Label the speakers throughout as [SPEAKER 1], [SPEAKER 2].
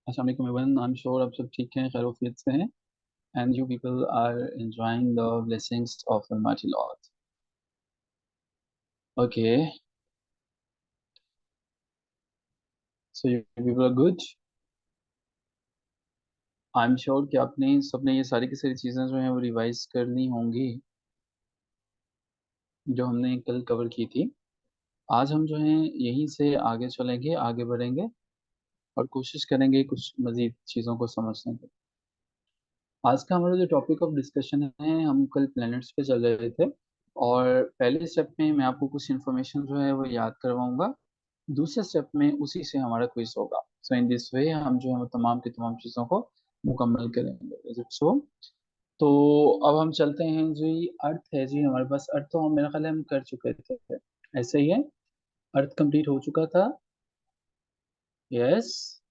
[SPEAKER 1] अस्सलाम वालेकुम everyone. I am sure आप सब ठीक हैं, खैरियत से हैं and you people are enjoying the blessings of Almighty Lord. Okay, so you people are good. I am sure कि आपने सबने ये सारी की सारी चीज़ें जो हैं वो रिवाइज करनी होंगी जो हमने कल कवर की थी। आज हम जो हैं यहीं से आगे चलेंगे, आगे बढ़ेंगे और कोशिश करेंगे कुछ मज़ीद चीज़ों को समझने की। आज का हमारा जो टॉपिक ऑफ डिस्कशन है, हम कल प्लैनेट्स पे चल रहे थे और पहले स्टेप में मैं आपको कुछ इन्फॉर्मेशन जो है वो याद करवाऊंगा। दूसरे स्टेप में उसी से हमारा क्विज होगा। सो इन दिस वे हम जो है वो तमाम की तमाम चीज़ों को मुकम्मल करेंगे। Is it so? तो अब हम चलते हैं जी। अर्थ है जी हमारे पास। अर्थ तो हम मेरा ख्याल है हम कर चुके थे, ऐसे ही है। अर्थ कंप्लीट हो चुका था। यस,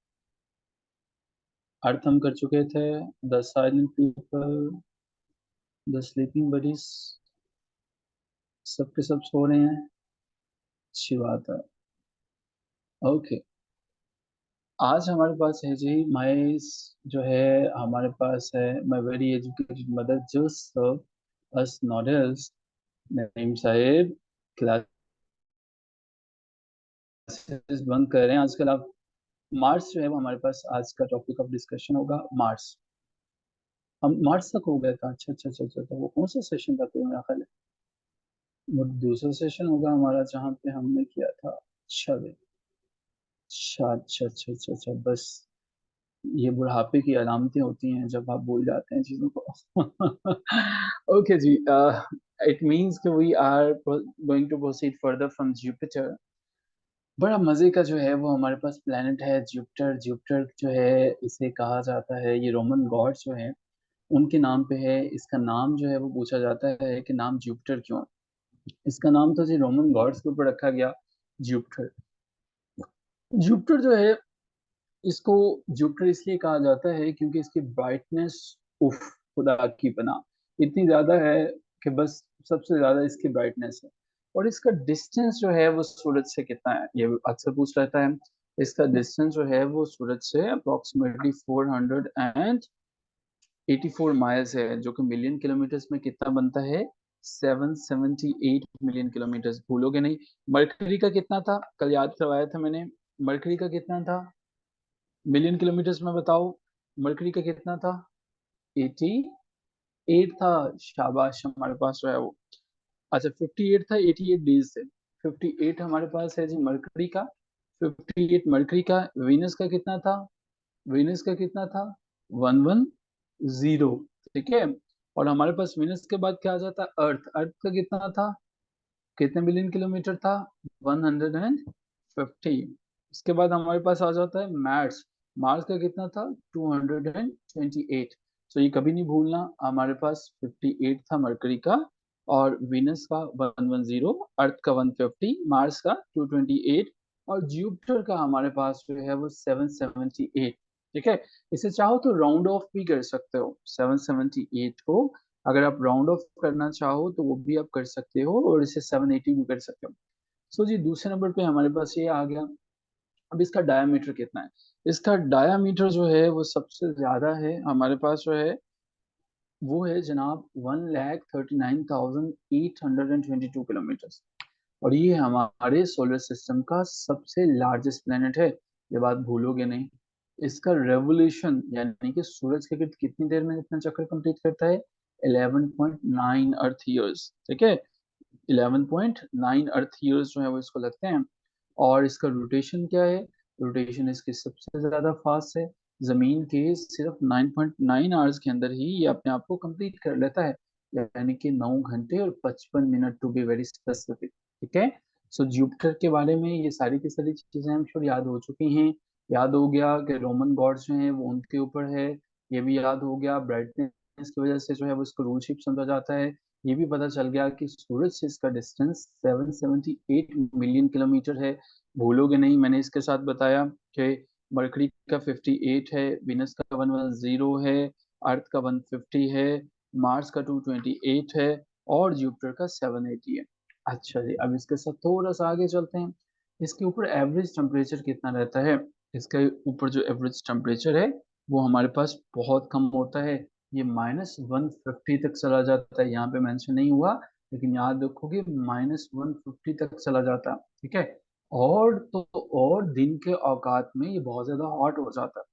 [SPEAKER 1] अर्थ हम कर चुके थे। The silent people, the sleeping buddies, सबके सब सो रहे हैं। अच्छी बात है। ओके, आज हमारे पास है जी माई, जो है हमारे पास है माई वेरी एजुकेटेड मदर जो सर्व अस नॉडेल्स। नईम साहेब, क्लासेस बंद कर रहे हैं आजकल आप। मार्स जो है वो हमारे पास आज का टॉपिक ऑफ डिस्कशन होगा। मार्स, हम मार्स तक हो गया था। अच्छा अच्छा अच्छा अच्छा, तो वो कौन सा सेशन था फिर? मेरा ख्याल है वो दूसरा सेशन होगा हमारा जहाँ पे हमने किया था। अच्छा जी, अच्छा अच्छा अच्छा अच्छा अच्छा, बस ये बुढ़ापे की अलामतें होती हैं जब आप भूल जाते हैं चीजों को। ओके जी, इट मींस कि we are going to proceed further from Jupiter. बड़ा मजे का जो है वो हमारे पास प्लेनेट है जुपिटर। जुपिटर जो है इसे कहा जाता है, ये रोमन गॉड्स जो है उनके नाम पे है। इसका नाम जो है वो पूछा जाता है कि नाम जुपिटर क्यों है? इसका नाम तो जी रोमन गॉड्स के ऊपर रखा गया, जुपिटर। जुपिटर जो है, इसको जुपिटर इसलिए कहा जाता है क्योंकि इसकी ब्राइटनेस, उफ, खुदा की पनाह, इतनी ज्यादा है कि बस सबसे ज्यादा इसकी ब्राइटनेस है। और इसका डिस्टेंस जो है वो सूरज से कितना है, ये अक्सर पूछ रहता है। इसका डिस्टेंस जो है वो सूरज से अप्रोक्सीमेटली 484 माइल्स है, जो कि मिलियन किलोमीटर्स में कितना बनता है? 778 मिलियन किलोमीटर्स। भूलोगे नहीं। मरकरी का कितना था? कल याद करवाया था मैंने। मरकरी का कितना था मिलियन किलोमीटर्स में? बताओ, मरकरी का कितना था? 88 था। शाबाश, हमारे पास जो है वो। अच्छा, 58 था 88 डेज से। 58 हमारे पास है जी मरकरी का। 58 मरकरी का। वीनस का कितना था? वीनस का कितना था? 110। ठीक है। और हमारे पास वीनस के बाद क्या आ जाता है? अर्थ। अर्थ का कितना था? कितने मिलियन किलोमीटर था? 150। इसके बाद हमारे पास आ जाता है मार्स। मार्स का कितना था? 228। तो ये कभी नहीं भूलना, हमारे पास 58 था मरकरी का, और वीनस का 110, अर्थ का 150, मार्स का 228, और जुपिटर का हमारे पास जो है वो 778। ठीक है। इसे चाहो तो राउंड ऑफ भी कर सकते हो 778 को। अगर आप राउंड ऑफ करना चाहो तो वो भी आप कर सकते हो, और इसे 780 भी कर सकते हो। सो जी, दूसरे नंबर पे हमारे पास ये आ गया। अब इसका डायामीटर कितना है? इसका डायामीटर जो है वो सबसे ज्यादा है हमारे पास जो है वो है जनाब 1,39,822 किलोमीटर। और ये हमारे सोलर सिस्टम का सबसे लार्जेस्ट प्लेनेट है। ये बात भूलोगे नहीं। इसका रेवोल्यूशन यानी कि सूरज के गिर्द कितनी देर में इतना चक्कर कंप्लीट करता है? 11.9 अर्थ ईयर्स। ठीक है, 11.9 अर्थ ईयर्स जो है वो इसको लगते हैं। और इसका रोटेशन क्या है? रोटेशन इसकी सबसे ज्यादा फास्ट है। जमीन के सिर्फ 9.9 आवर्स के अंदर ही ये अपने आप को कंप्लीट कर लेता है, यानी कि 9 घंटे और 55 minute, to be very specific. ठीक है। सो जुपिटर के बारे में ये सारी की सारी चीजें हम श्योर याद हो चुकी हैं। याद हो गया कि रोमन गॉड्स जो हैं वो उनके ऊपर है। ये भी याद हो गया, ब्राइटनेस की वजह से जो है वो इसको रूल शिप समझा जाता है। ये भी पता चल गया कि सूरज से इसका डिस्टेंस 778 मिलियन किलोमीटर है। भूलोगे नहीं, मैंने इसके साथ बताया कि मरकरी का 58 है, विनस का 110 है, अर्थ का 150 है, मार्स का 228 है, और जुपिटर का 780 है। अच्छा जी, अब इसके साथ थोड़ा सा आगे चलते हैं। इसके ऊपर एवरेज टेम्परेचर कितना रहता है? इसके ऊपर जो एवरेज टेम्परेचर है वो हमारे पास बहुत कम होता है, ये -150 तक चला जाता है। यहाँ पे मेंशन नहीं हुआ, लेकिन याद रखोगे -150 तक चला जाता है, ठीक है। और तो और दिन के औकात में ये बहुत ज्यादा हॉट हो जाता है।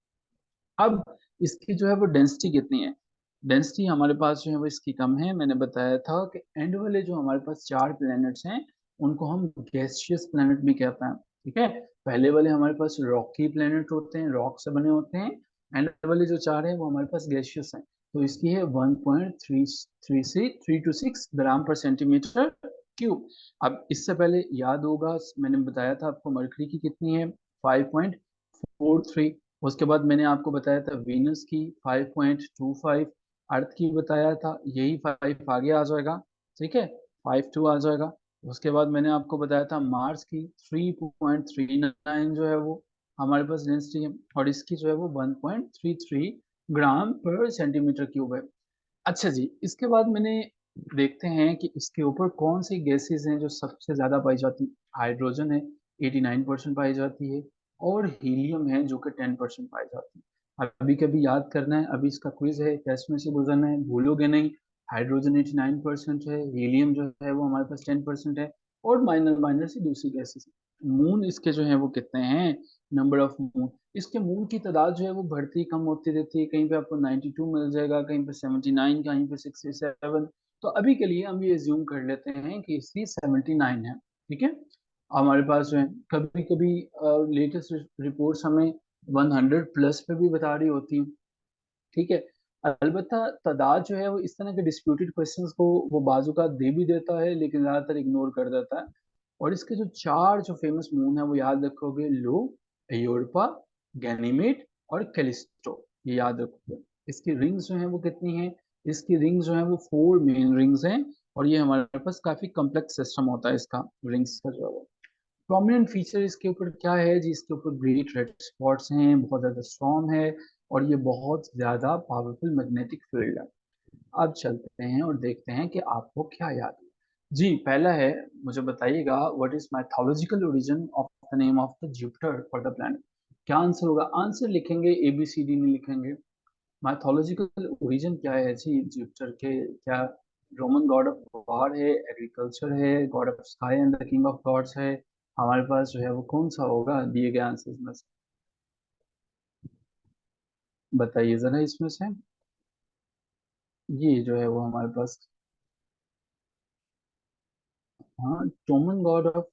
[SPEAKER 1] अब इसकी जो है वो डेंसिटी कितनी है? डेंसिटी हमारे पास जो है वो इसकी कम है। मैंने बताया था कि एंड वाले जो हमारे पास 4 प्लैनेट्स हैं उनको हम गैसियस प्लैनेट भी कहते हैं, ठीक है। पहले वाले हमारे पास रॉकी प्लैनेट होते हैं, रॉक से बने होते हैं। एंड वाले जो 4 हैं वो हमारे पास गैसियस हैं। तो इसकी है 1.33 से 326 ग्राम पर सेंटीमीटर क्यूब। अब इससे पहले याद होगा मैंने बताया था आपको मरकरी की कितनी है, 5.43। उसके बाद मैंने आपको बताया था वीनस की 5.25, अर्थ की बताया था, यही 5 आगे आ जाएगा, ठीक है, 52 आ जाएगा। उसके बाद मैंने आपको बताया था मार्स की 3.39 जो है वो हमारे पास डेंसिटी है, और इसकी जो है वो 1.33 ग्राम पर सेंटीमीटर क्यूब है। अच्छा जी, इसके बाद मैंने देखते हैं कि इसके ऊपर कौन सी गैसेस हैं जो सबसे ज्यादा पाई जाती है। हाइड्रोजन है, 89% पाई जाती है, और हीलियम है जो कि 10% पाई जाती है। अभी कभी याद करना है, अभी इसका क्विज है, टेस्ट में से गुजरना है, भूलोगे नहीं। हाइड्रोजन 89% है, हीलियम जो है वो हमारे पास 10% है, और माइनर माइनर से दूसरी गैसेस। मून इसके जो है वो कितने हैं, नंबर ऑफ मून। इसके मून की तादाद जो है वो बढ़ती कम होती रहती है, कहीं पे आपको 92 मिल जाएगा, कहीं पे 79, कहीं पे 67। तो अभी के लिए हम ये एज्यूम कर लेते हैं कि इसकी 79 है, ठीक है। हमारे पास जो है कभी कभी लेटेस्ट रिपोर्ट्स हमें 100 प्लस पे भी बता रही होती हैं, ठीक है। अलबत्ता तादाद जो है वो इस तरह के डिस्प्यूटेड क्वेश्चंस को वो बाजूका दे भी देता है, लेकिन ज्यादातर इग्नोर कर देता है। और इसके जो 4 जो फेमस मून है वो याद रखोगे, लो, यूरोपा, गैनीमेड और कैलिस्टो, ये याद रखोगे। इसकी रिंग्स जो है वो कितनी है? इसकी रिंग्स जो है वो 4 मेन रिंग्स हैं, और ये हमारे पास काफी कॉम्प्लेक्स सिस्टम होता है इसका, रिंग्स का जो है वो। प्रोमिनेंट फीचर इसके ऊपर क्या है जी, इसके ऊपर ग्रेट रेड स्पॉट्स हैं, बहुत ज्यादा स्ट्रॉन्ग है, और ये बहुत ज्यादा पावरफुल मैग्नेटिक फील्ड है। अब चलते हैं और देखते हैं कि आपको क्या याद है। जी पहला है, मुझे बताइएगा what is mythological origin of the name of the Jupiter for the planet. क्या आंसर होगा? आंसर लिखेंगे, ABCD नहीं लिखेंगे। माइथोलॉजिकल ओरिजिन क्या है जी जुपिटर के? क्या रोमन गॉड ऑफ वॉर है, एग्रीकल्चर है, god of sky and the king of gods है? हमारे पास जो है वो कौन सा होगा दिए गए आंसर में से? बताइए जरा इसमें से। ये जो है वो हमारे पास, हाँ, रोमन गॉड ऑफ,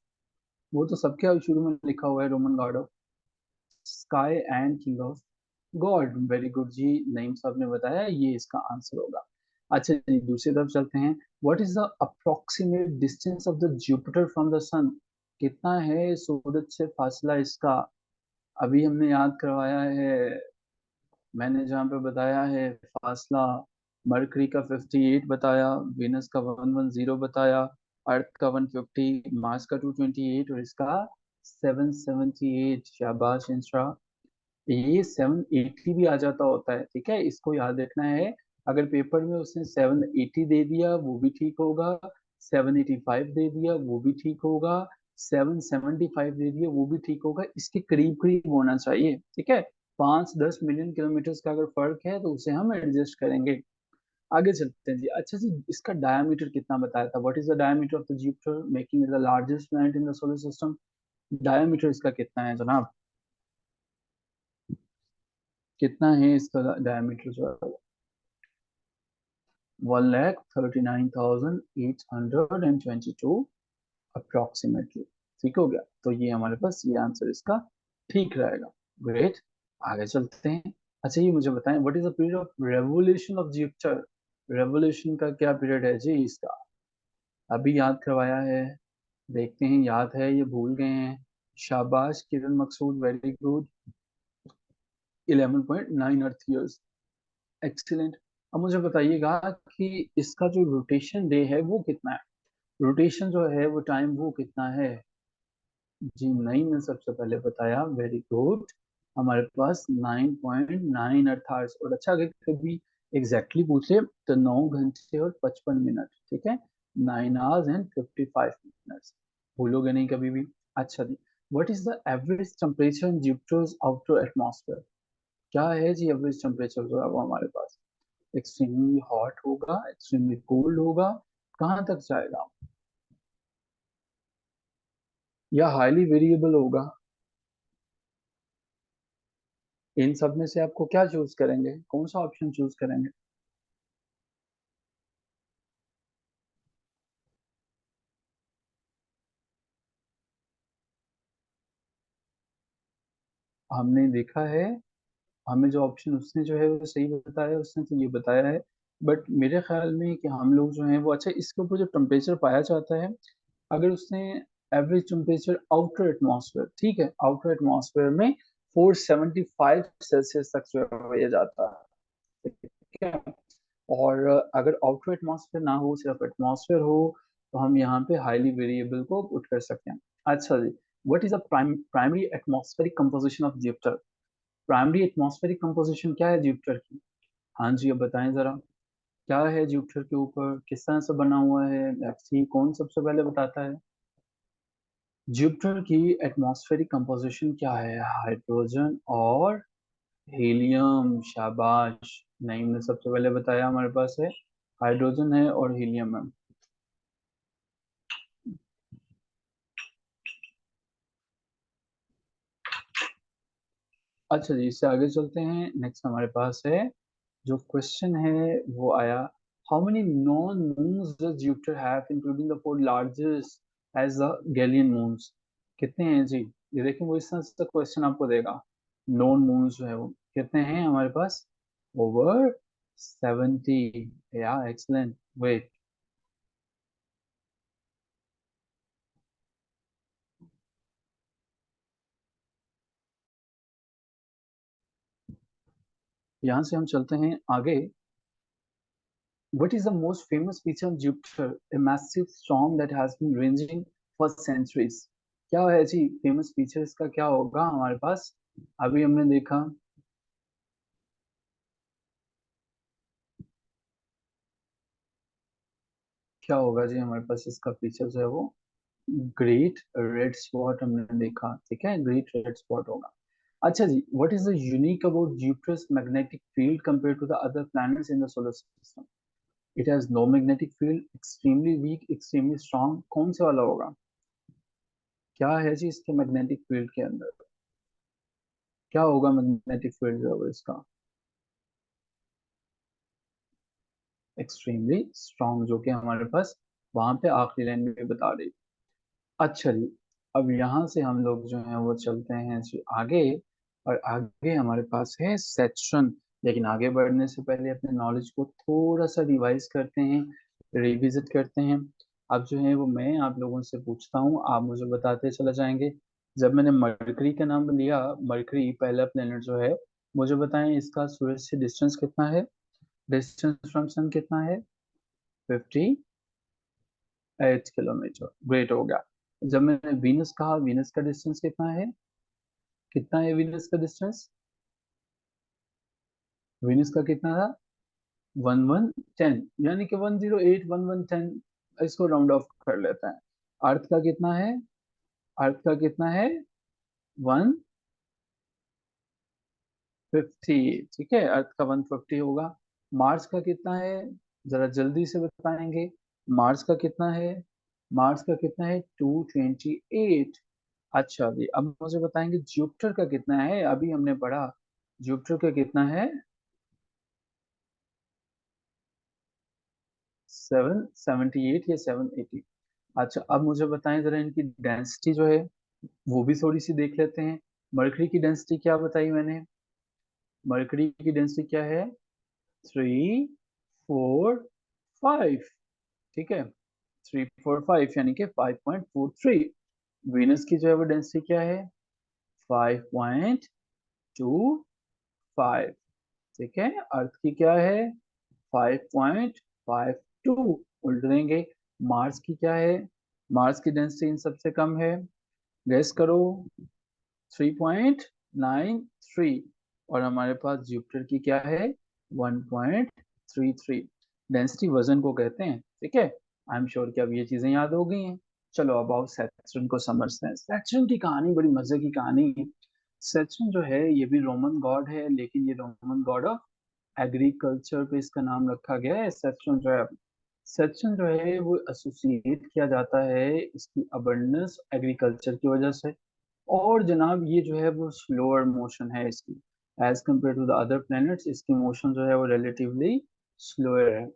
[SPEAKER 1] वो तो सबके शुरू में लिखा हुआ है, Roman god of sky and king of god. Very good जी, नईम साहब ने बताया ये इसका आंसर होगा। अच्छा जी, दूसरी तरफ चलते हैं। What is the approximate distance of the Jupiter from the sun? कितना है सूरज से फासला इसका? अभी हमने याद करवाया है, मैंने जहाँ पे बताया है फासला, मरकरी का 58 बताया, वेनस का 110 बताया, अर्थ का 150, मार्स का 228, और इसका 778। शाबाश इंश्रा, ये 780 भी आ जाता होता है, ठीक है, इसको याद रखना है। अगर पेपर में उसने 780 दे दिया वो भी ठीक होगा, 785 दे दिया वो भी ठीक होगा, 775 दे दिया वो भी ठीक होगा, इसके करीब करीब होना चाहिए, ठीक है। 5-10 मिलियन किलोमीटर का अगर फर्क है तो उसे हम एडजस्ट करेंगे। आगे चलते हैं जी। अच्छा जी, इसका डायमीटर कितना बताया था? What is the diameter of the Jupiter making it the largest planet in the solar system? Diameter इसका कितना है जनाब? कितना है इसका डायमीटर जो है? 1,39,822 अप्रोक्सीमेटली। ठीक हो गया, तो ये हमारे पास ये आंसर इसका ठीक रहेगा। ग्रेट, आगे चलते हैं। अच्छा ये मुझे बताएं, what is the period of revolution of Jupiter? Revolution का क्या पीरियड है जी इसका? अभी याद करवाया है, देखते हैं याद है ये भूल गए हैं। शाबाश किरण मकसूद, वेरी गुड, 11.9 अर्थ ईयर्स, एक्सीलेंट। अब मुझे बताइएगा कि इसका जो रोटेशन डे है वो कितना है? रोटेशन जो है वो टाइम वो कितना है? जी नहीं, मैं सबसे पहले बताया, वेरी गुड। हमारे पास 9.9 अर्थ आवर्स। और अच्छा अगर कभी एग्जैक्टली पूछे तो 9 घंटे और 55 मिनट, ठीक है, 9 hours and 55 minutes। भूलोगे नहीं कभी भी। अच्छा जी, what is the average temperature in Jupiter's outer atmosphere? क्या है जी एवरेज टेम्परेचर जो है वो हमारे पास? एक्सट्रीमली हॉट होगा, एक्सट्रीमली कोल्ड होगा, कहाँ तक जाएगा, या हाईली वेरिएबल होगा? इन सब में से आपको क्या चूज करेंगे, कौन सा ऑप्शन चूज करेंगे? हमने देखा है, हमें जो ऑप्शन उसने जो है वो सही बताया, उसने तो ये बताया है, बट मेरे ख्याल में कि हम लोग जो हैं वो, अच्छा इसके ऊपर जो टेम्परेचर पाया जाता है, अगर उसने एवरेज टेम्परेचर आउटर एटमॉस्फेयर, ठीक है, आउटर एटमॉस्फेयर में 475 सेल्सियस तक जो है वो ये जाता है, ठीक है। और अगर आउटर एटमॉस्फेयर ना हो, सिर्फ एटमॉस्फेयर हो, तो हम यहाँ पे हाईली वेरिएबल को पुट कर सकते हैं। अच्छा जी, what is the primary atmospheric composition of Jupiter? Primary atmospheric composition क्या है जुपिटर की? हाँ जी, अब बताएं जरा, क्या है जुपिटर के ऊपर, किस तरह से बना हुआ है, लेट्स सी कौन सबसे पहले बताता है। जुपिटर की एटमॉस्फेरिक कंपोजिशन क्या है? हाइड्रोजन और हीलियम, शाबाश। नहीं, ने सबसे पहले बताया हमारे पास है हाइड्रोजन है और हीलियम है। अच्छा जी, इससे आगे चलते हैं। नेक्स्ट हमारे पास है जो क्वेश्चन है वो आया, how many known moons does Jupiter have including the four largest as the Galilean moons? कितने हैं जी? ये देखिए वो इस तरह से क्वेश्चन आपको देगा, नॉन मून्स जो है वो कितने हैं हमारे पास? ओवर 70। या एक्सलेंट, वेट। यहाँ से हम चलते हैं आगे। What is the most famous feature of Jupiter? A massive storm that has been raging for centuries. क्या है जी फेमस फीचर इसका, क्या होगा हमारे पास? अभी हमने देखा, क्या होगा जी हमारे पास इसका फीचर जो है वो, ग्रेट रेड स्पॉट हमने देखा, ठीक है, ग्रेट रेड स्पॉट होगा। अच्छा जी, what is the unique about Jupiter's magnetic field compare to the other planets in the solar system? It has no magnetic field, extremely weak, extremely strong, कौन से वाला होगा? क्या है जी इसके मैग्नेटिक फील्ड के अंदर, क्या होगा मैग्नेटिक फील्ड जो है इसका? एक्सट्रीमली स्ट्रांग, जो कि हमारे पास वहां पे आखिरी लाइन में बता रही। अच्छा जी, अब यहाँ से हम लोग जो है वो चलते हैं जी आगे, और आगे हमारे पास है सेक्शन। लेकिन आगे बढ़ने से पहले अपने नॉलेज को थोड़ा सा रिवाइज करते हैं, रिविजिट करते हैं। अब जो है वो मैं आप लोगों से पूछता हूँ, आप मुझे बताते चले जाएंगे। जब मैंने मरकरी का नाम लिया, मरकरी पहला प्लेनेट जो है, मुझे बताएं इसका सूरज से डिस्टेंस कितना है? डिस्टेंस फ्रॉम सन कितना है? 58 किलोमीटर, ग्रेट हो गया। जब मैंने वीनस कहा, वीनस का डिस्टेंस कितना है? कितना है वीनस का डिस्टेंस? वीनस का कितना था? 1110, यानी कि 108, 1110, इसको राउंड ऑफ कर लेते हैं। अर्थ का कितना है? अर्थ का कितना है? 150, ठीक है, अर्थ का 150 होगा। मार्स का कितना है? जरा जल्दी से बताएंगे, मार्स का कितना है? मार्स का कितना है? 228। अच्छा जी, अब मुझे बताएंगे जुपिटर का कितना है? अभी हमने पढ़ा जुपिटर का कितना है, 778 या 780। अच्छा, अब मुझे बताएं जरा इनकी डेंसिटी जो है वो भी थोड़ी सी देख लेते हैं। मरकरी की डेंसिटी क्या बताई मैंने? मरकरी की डेंसिटी क्या है? 345, ठीक है, 345 यानी कि 5.43। वीनस की जो है वो डेंसिटी क्या है? 5.25, ठीक है। अर्थ की क्या है? 5.52। उल्ट देंगे। मार्स की क्या है? मार्स की डेंसिटी इन सबसे कम है, गेस करो। 3.93। और हमारे पास जुपिटर की क्या है? 1.33। डेंसिटी वजन को कहते हैं, ठीक है। आई एम श्योर कि अब ये चीजें याद हो गई हैं। चलो अब आओ सैटर्न को समझते हैं। सैटर्न की कहानी बड़ी मजे की कहानी है। सैटर्न जो है ये भी रोमन गॉड है, लेकिन ये रोमन गॉड ऑफ एग्रीकल्चर पे इसका नाम रखा गया है। सैटर्न जो है, सैटर्न जो है वो एसोसिएट किया जाता है इसकी अबंडेंस एग्रीकल्चर की वजह से। और जनाब ये जो है वो स्लोअर मोशन है इसकी, as compare to the other planets इसकी मोशन जो है वो रिलेटिवली स्लोअर है।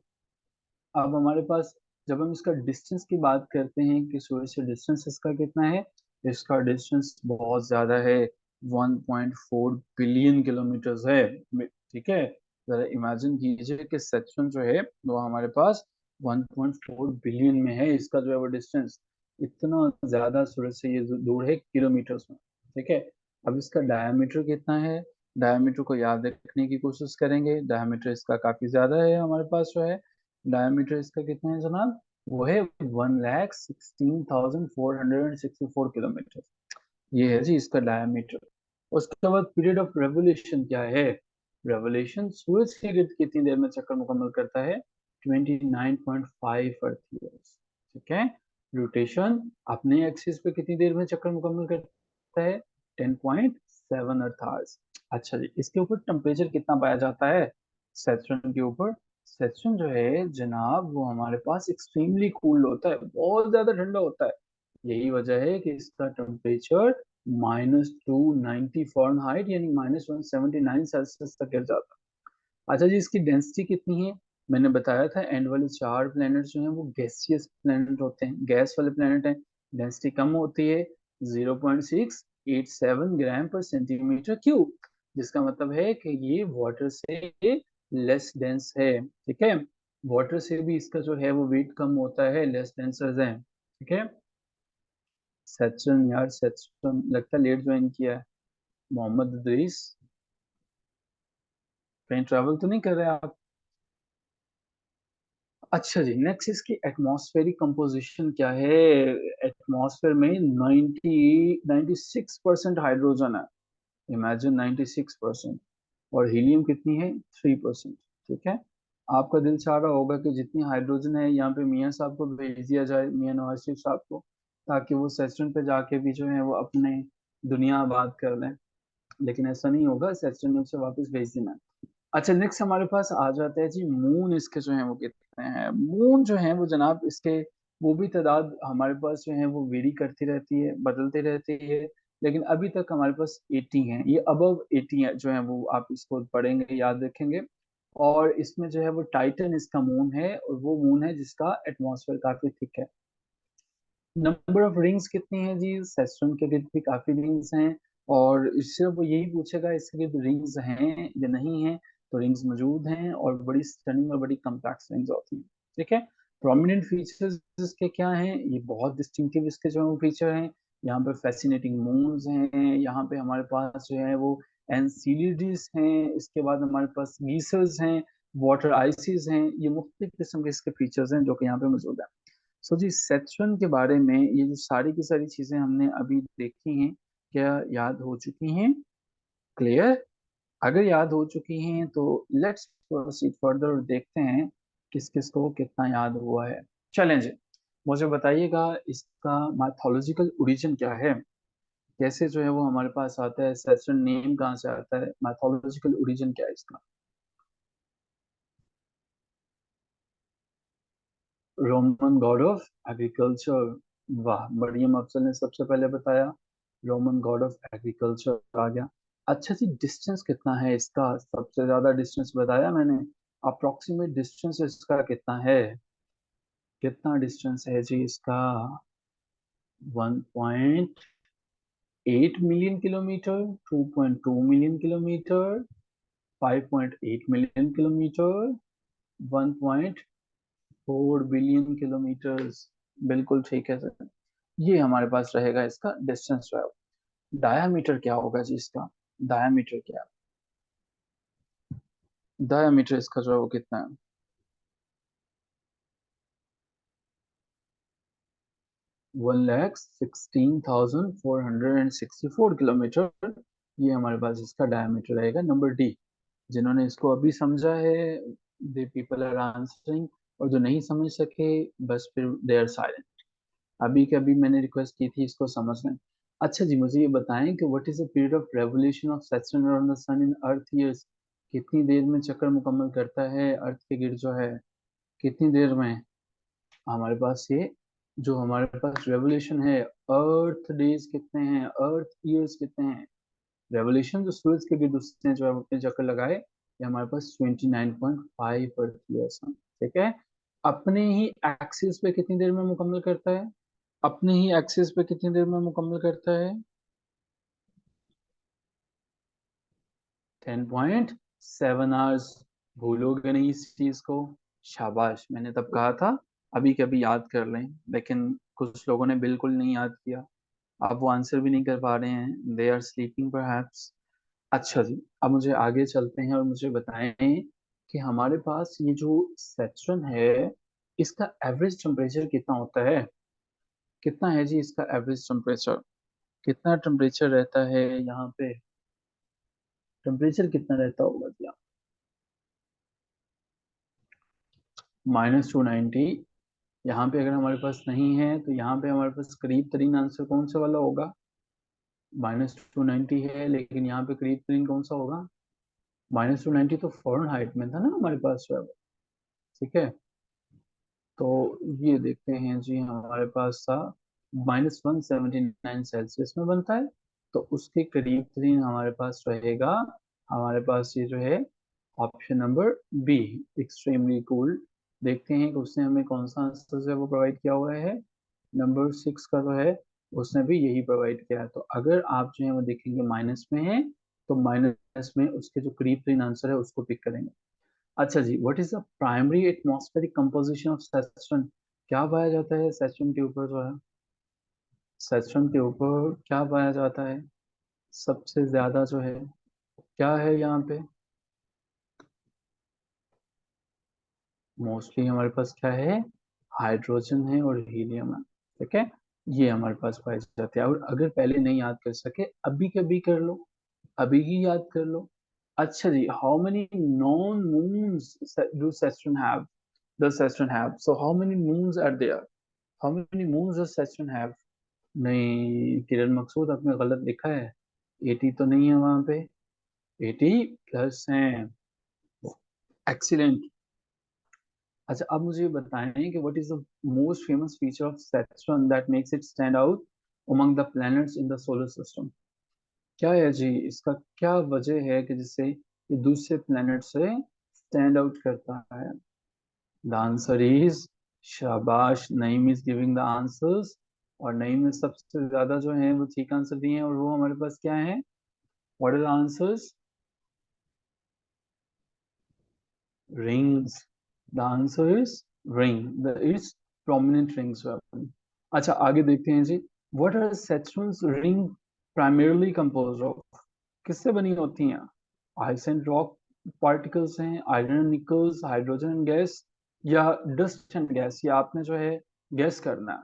[SPEAKER 1] अब हमारे पास जब हम इसका डिस्टेंस की बात करते हैं कि सूर्य से डिस्टेंस इसका कितना है, इसका डिस्टेंस बहुत ज्यादा है, 1.4 बिलियन किलोमीटर्स है। ठीक है, जरा इमेजिन कीजिए कि सैटर्न जो है वो हमारे पास 1.4 बिलियन में है, इसका जो है वो डिस्टेंस इतना ज्यादा सूर्य से ये दूर है किलोमीटर्स में। ठीक है, अब इसका डायमीटर कितना है, डायमीटर को याद रखने की कोशिश करेंगे। डायमीटर इसका काफी ज्यादा है हमारे पास जो है, डायमीटर इसका कितना है जनाब, वो है 1,16,464 किलोमीटर। ये है जी इसका डायमीटर। उसके बाद पीरियड ऑफ रेवोल्यूशन क्या है, रेवोल्यूशन सूरज के गिर्द कितनी देर में चक्कर मुकम्मल करता है, 29.5 अर्थ ईयर्स। ठीक है, रोटेशन अपने एक्सिस पे कितनी देर में चक्कर मुकम्मल करता है, 10.7 अर्थ आवर्स। अच्छा जी, इसके ऊपर टेम्परेचर कितना पाया जाता है सैटर्न के ऊपर, सैटर्न जो है जनाब वो हमारे पास एक्सट्रीमली कूल्ड होता है, बहुत ज्यादा ठंडा होता है। यही वजह है कि इसका टेम्परेचर -290 फ़ारेनहाइट यानी -179 सेल्सियस तक गिर जाता है। अच्छा जी, इसकी डेंसिटी कितनी है, मैंने बताया था एंड वाले 4 प्लैनेट जो हैं वो गैसियस प्लैनेट होते हैं, गैस वाले प्लैनेट हैं। डेंसिटी कम होती है, 0.687 ग्राम पर सेंटीमीटर क्यूब, जिसका मतलब है कि ये वाटर से लेस डेंस है। ठीक है, वाटर से भी इसका जो है वो वेट कम होता है, लेस डेंसर है। ठीक है, सैटर्न यार सैटर्न लगता है लेट ज्वाइन किया है। मोहम्मद इदरीस, कहीं ट्रैवल तो नहीं कर रहे आप? अच्छा जी, नेक्स्ट इसकी एटमॉस्फेरिक कंपोजिशन क्या है। एटमॉस्फेयर में 96% हाइड्रोजन है, इमेजिन 96%। और हीलियम कितनी है, 3%। ठीक है, आपका दिल चाह रहा होगा कि जितनी हाइड्रोजन है यहाँ पे मियाँ साहब को भेज दिया जाए, मियाँ नवाज शरीफ साहब को, ताकि वो सेस्टन पे जाके भी जो है वो अपने दुनिया आबाद कर लें। लेकिन ऐसा नहीं होगा, सेस्टन ने उसे वापस भेज देना है। अच्छा, नेक्स्ट हमारे पास आ जाता है जी मून, इसके जो है वो कितने हैं। मून जो है वो जनाब इसके वो भी तादाद हमारे पास जो है वो वेरी करती रहती है, बदलती रहती है, लेकिन अभी तक हमारे पास 80 हैं, ये अबव 80 है जो है वो, आप इसको पढ़ेंगे याद रखेंगे। और इसमें जो है वो टाइटन इसका मून है, और वो मून है जिसका एटमॉस्फेयर काफी थिक है। नंबर ऑफ रिंग्स कितनी है जी, सेस्ट्रम के गिर्द भी काफी रिंग्स हैं। और इससे वो यही पूछेगा इसके गिर्द रिंग्स हैं या नहीं है, तो रिंग्स मौजूद हैं और बड़ी स्टनिंग और बड़ी कम्पैक्ट रिंग्स होती हैं। ठीक है, प्रोमिनेंट फीचर्स इसके क्या हैं, ये बहुत डिस्टिंक्टिव इसके जो फीचर हैं। यहाँ पे फैसिनेटिंग मून्स हैं, यहाँ पे हमारे पास जो है वो एनसीलिडीज हैं, इसके बाद हमारे पास गीसर्स हैं, वाटर आइसिस हैं, ये मुख्तलिफ किस्म के इसके फीचर्स हैं जो कि यहाँ पे मौजूद है। सो जी, सेक्शन के बारे में ये जो सारी की सारी चीजें हमने अभी देखी हैं, क्या याद हो चुकी हैं, क्लियर? अगर याद हो चुकी हैं तो लेट्स प्रोसीड फर्दर और देखते हैं किस किस को कितना याद हुआ है। चलें जी, मुझे बताइएगा इसका मैथोलॉजिकल ओरिजिन क्या है, कैसे जो है वो हमारे पास आता है, सेक्शन नेम कहाँ से आता है, मैथोलॉजिकल ओरिजिन क्या है इसका। रोमन गॉड ऑफ एग्रीकल्चर, वाह, मरियम अफजल ने सबसे पहले बताया, रोमन गॉड ऑफ एग्रीकल्चर आ गया। अच्छा जी, डिस्टेंस कितना है इसका, सबसे ज्यादा डिस्टेंस बताया मैंने, अप्रोक्सीमेट डिस्टेंस इसका कितना है, कितना डिस्टेंस है जी इसका, 1.8 million kilometre, 2.2 million kilometre, 5.8 million kilometre, 1.4 billion kilometres. बिल्कुल ठीक है सर, ये हमारे पास रहेगा इसका डिस्टेंस जो है। डायामीटर क्या होगा जी इसका, डायामीटर क्या, डायामीटर इसका जो है वो कितना है, 1,16,464 किलोमीटर। ये हमारे पास इसका डायमीटर रहेगा, नंबर डी। जिन्होंने इसको अभी समझा है दे पीपल आर आंसरिंग, और जो नहीं समझ सके बस फिर दे आर साइलेंट। अभी के अभी मैंने रिक्वेस्ट की थी इसको समझ लें। अच्छा जी, मुझे ये बताएं कि what is the period of revolution of Saturn around the sun in earth years. कितनी देर में चक्कर मुकम्मल करता है अर्थ के गिर्द जो है, कितनी देर में। हमारे पास ये जो हमारे पास रेवोल्यूशन है, अर्थ डेज कितने हैं, अर्थ ईयर्स कितने हैं। रेवोल्यूशन जो सूरज के गिर्द उसने जो है अपने चक्कर लगाए, ये हमारे पास 29.5 अर्थ ईयर्स हैं। ठीक है। अपने ही एक्सिस पे कितनी देर में मुकम्मल करता है, अपने ही एक्सिस पे कितनी देर में मुकम्मल करता है। 10.7 आवर्स। भूलोगे नहीं इस चीज को। शाबाश, मैंने तब कहा था अभी कभी याद कर लें, लेकिन कुछ लोगों ने बिल्कुल नहीं याद किया। आप वो आंसर भी नहीं कर पा रहे हैं, दे आर स्लीपिंग परहैप्स। अच्छा जी, अब मुझे आगे चलते हैं और मुझे बताएं कि हमारे पास ये जो सेचुरन है, इसका एवरेज टेम्परेचर कितना होता है। कितना है जी इसका एवरेज टेम्परेचर, कितना टेम्परेचर रहता है यहाँ पे। टेम्परेचर कितना रहता होगा जी। -290। यहाँ पे अगर हमारे पास नहीं है तो यहाँ पे हमारे पास करीब तरीन आंसर कौन सा वाला होगा। -290 है, लेकिन यहाँ पे करीब तरीन कौन सा होगा। -290 तो फ़ारेनहाइट में था ना हमारे पास जो है वो। ठीक है। तो ये देखते हैं जी, हमारे पास था -179 सेल्सियस में बनता है। तो उसके करीब तरीन हमारे पास रहेगा, हमारे पास ये जो है option number B, extremely cooled. देखते हैं कि उसने हमें कौन सा आंसर जो है वो प्रोवाइड किया हुआ है। नंबर 6 का जो है उसने भी यही प्रोवाइड किया है। तो अगर आप जो है वो देखेंगे माइनस में है, तो माइनस में उसके जो करीब तरीन आंसर है उसको पिक करेंगे। अच्छा जी, what is the primary atmospheric composition of Saturn. क्या पाया जाता है सैचुरन के ऊपर जो है, सैचुरन के ऊपर क्या पाया जाता है सबसे ज्यादा जो है, क्या है यहाँ पे। मोस्टली हमारे पास क्या है, हाइड्रोजन है और हीलियम है। ठीक है। ये हमारे पास पाए जाते हैं, और अगर पहले नहीं याद कर सके अभी कभी कर लो, अभी ही याद कर लो। अच्छा जी, how many known moons do Saturn have, does Saturn have? So how many moons are there? How many moons does Saturn have? नहीं किरण मकसूद, आपने गलत लिखा है। 80 तो नहीं है वहां पे, 80+ हैं। एक्सीलेंट। अच्छा, अब मुझे बताएं कि what is the most famous feature of Saturn that makes it stand out among the planets in the solar system. क्या है जी इसका, क्या वजह है कि जिससे ये दूसरे प्लैनेट से स्टैंड आउट करता है। द आंसर इज, शाबाश, Naeem is giving the answers. और नईम में सबसे ज्यादा जो है वो ठीक आंसर दिए हैं, और वो हमारे पास क्या है, what are the answers. Rings. The answer is ring, the is prominent rings. अच्छा आगे देखते हैं जी, what are Saturn's ring primarily compose of. किससे बनी होती हैं। आइस एंड रॉक पार्टिकल्स हैं, iron nickels, hydrogen and gas, या डस्ट एंड गैस। ये आपने जो है गैस करना है।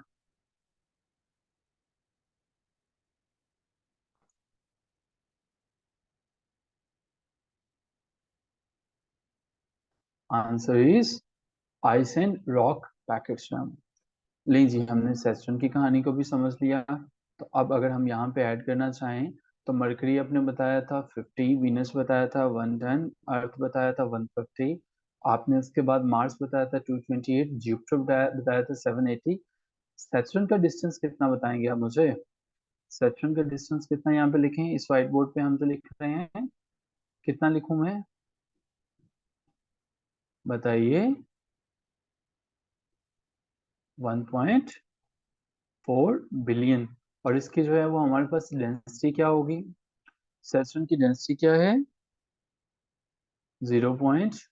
[SPEAKER 1] Answer is ice and rock packets ma'am. लीजिए, हमने सेस्ट्रन की कहानी को भी समझ लिया। तो अब अगर हम यहाँ पे ऐड करना चाहें, तो मरकरी आपने बताया था 50, वीनस बताया था 110, अर्थ बताया था 150, आपने उसके बाद मार्स बताया था 228, जुपिटर बताया था 780। सेस्ट्रन का डिस्टेंस कितना बताएंगे आप मुझे। सेस्ट्रन का डिस्टेंस कितना यहाँ पे लिखें इस व्हाइट बोर्ड पे हम जो लिख रहे हैं, कितना लिखूं मैं, बताइए। 1.4 बिलियन। और इसकी जो है वो हमारे पास डेंसिटी क्या होगी, सेस्ट्रन की डेंसिटी क्या है, 0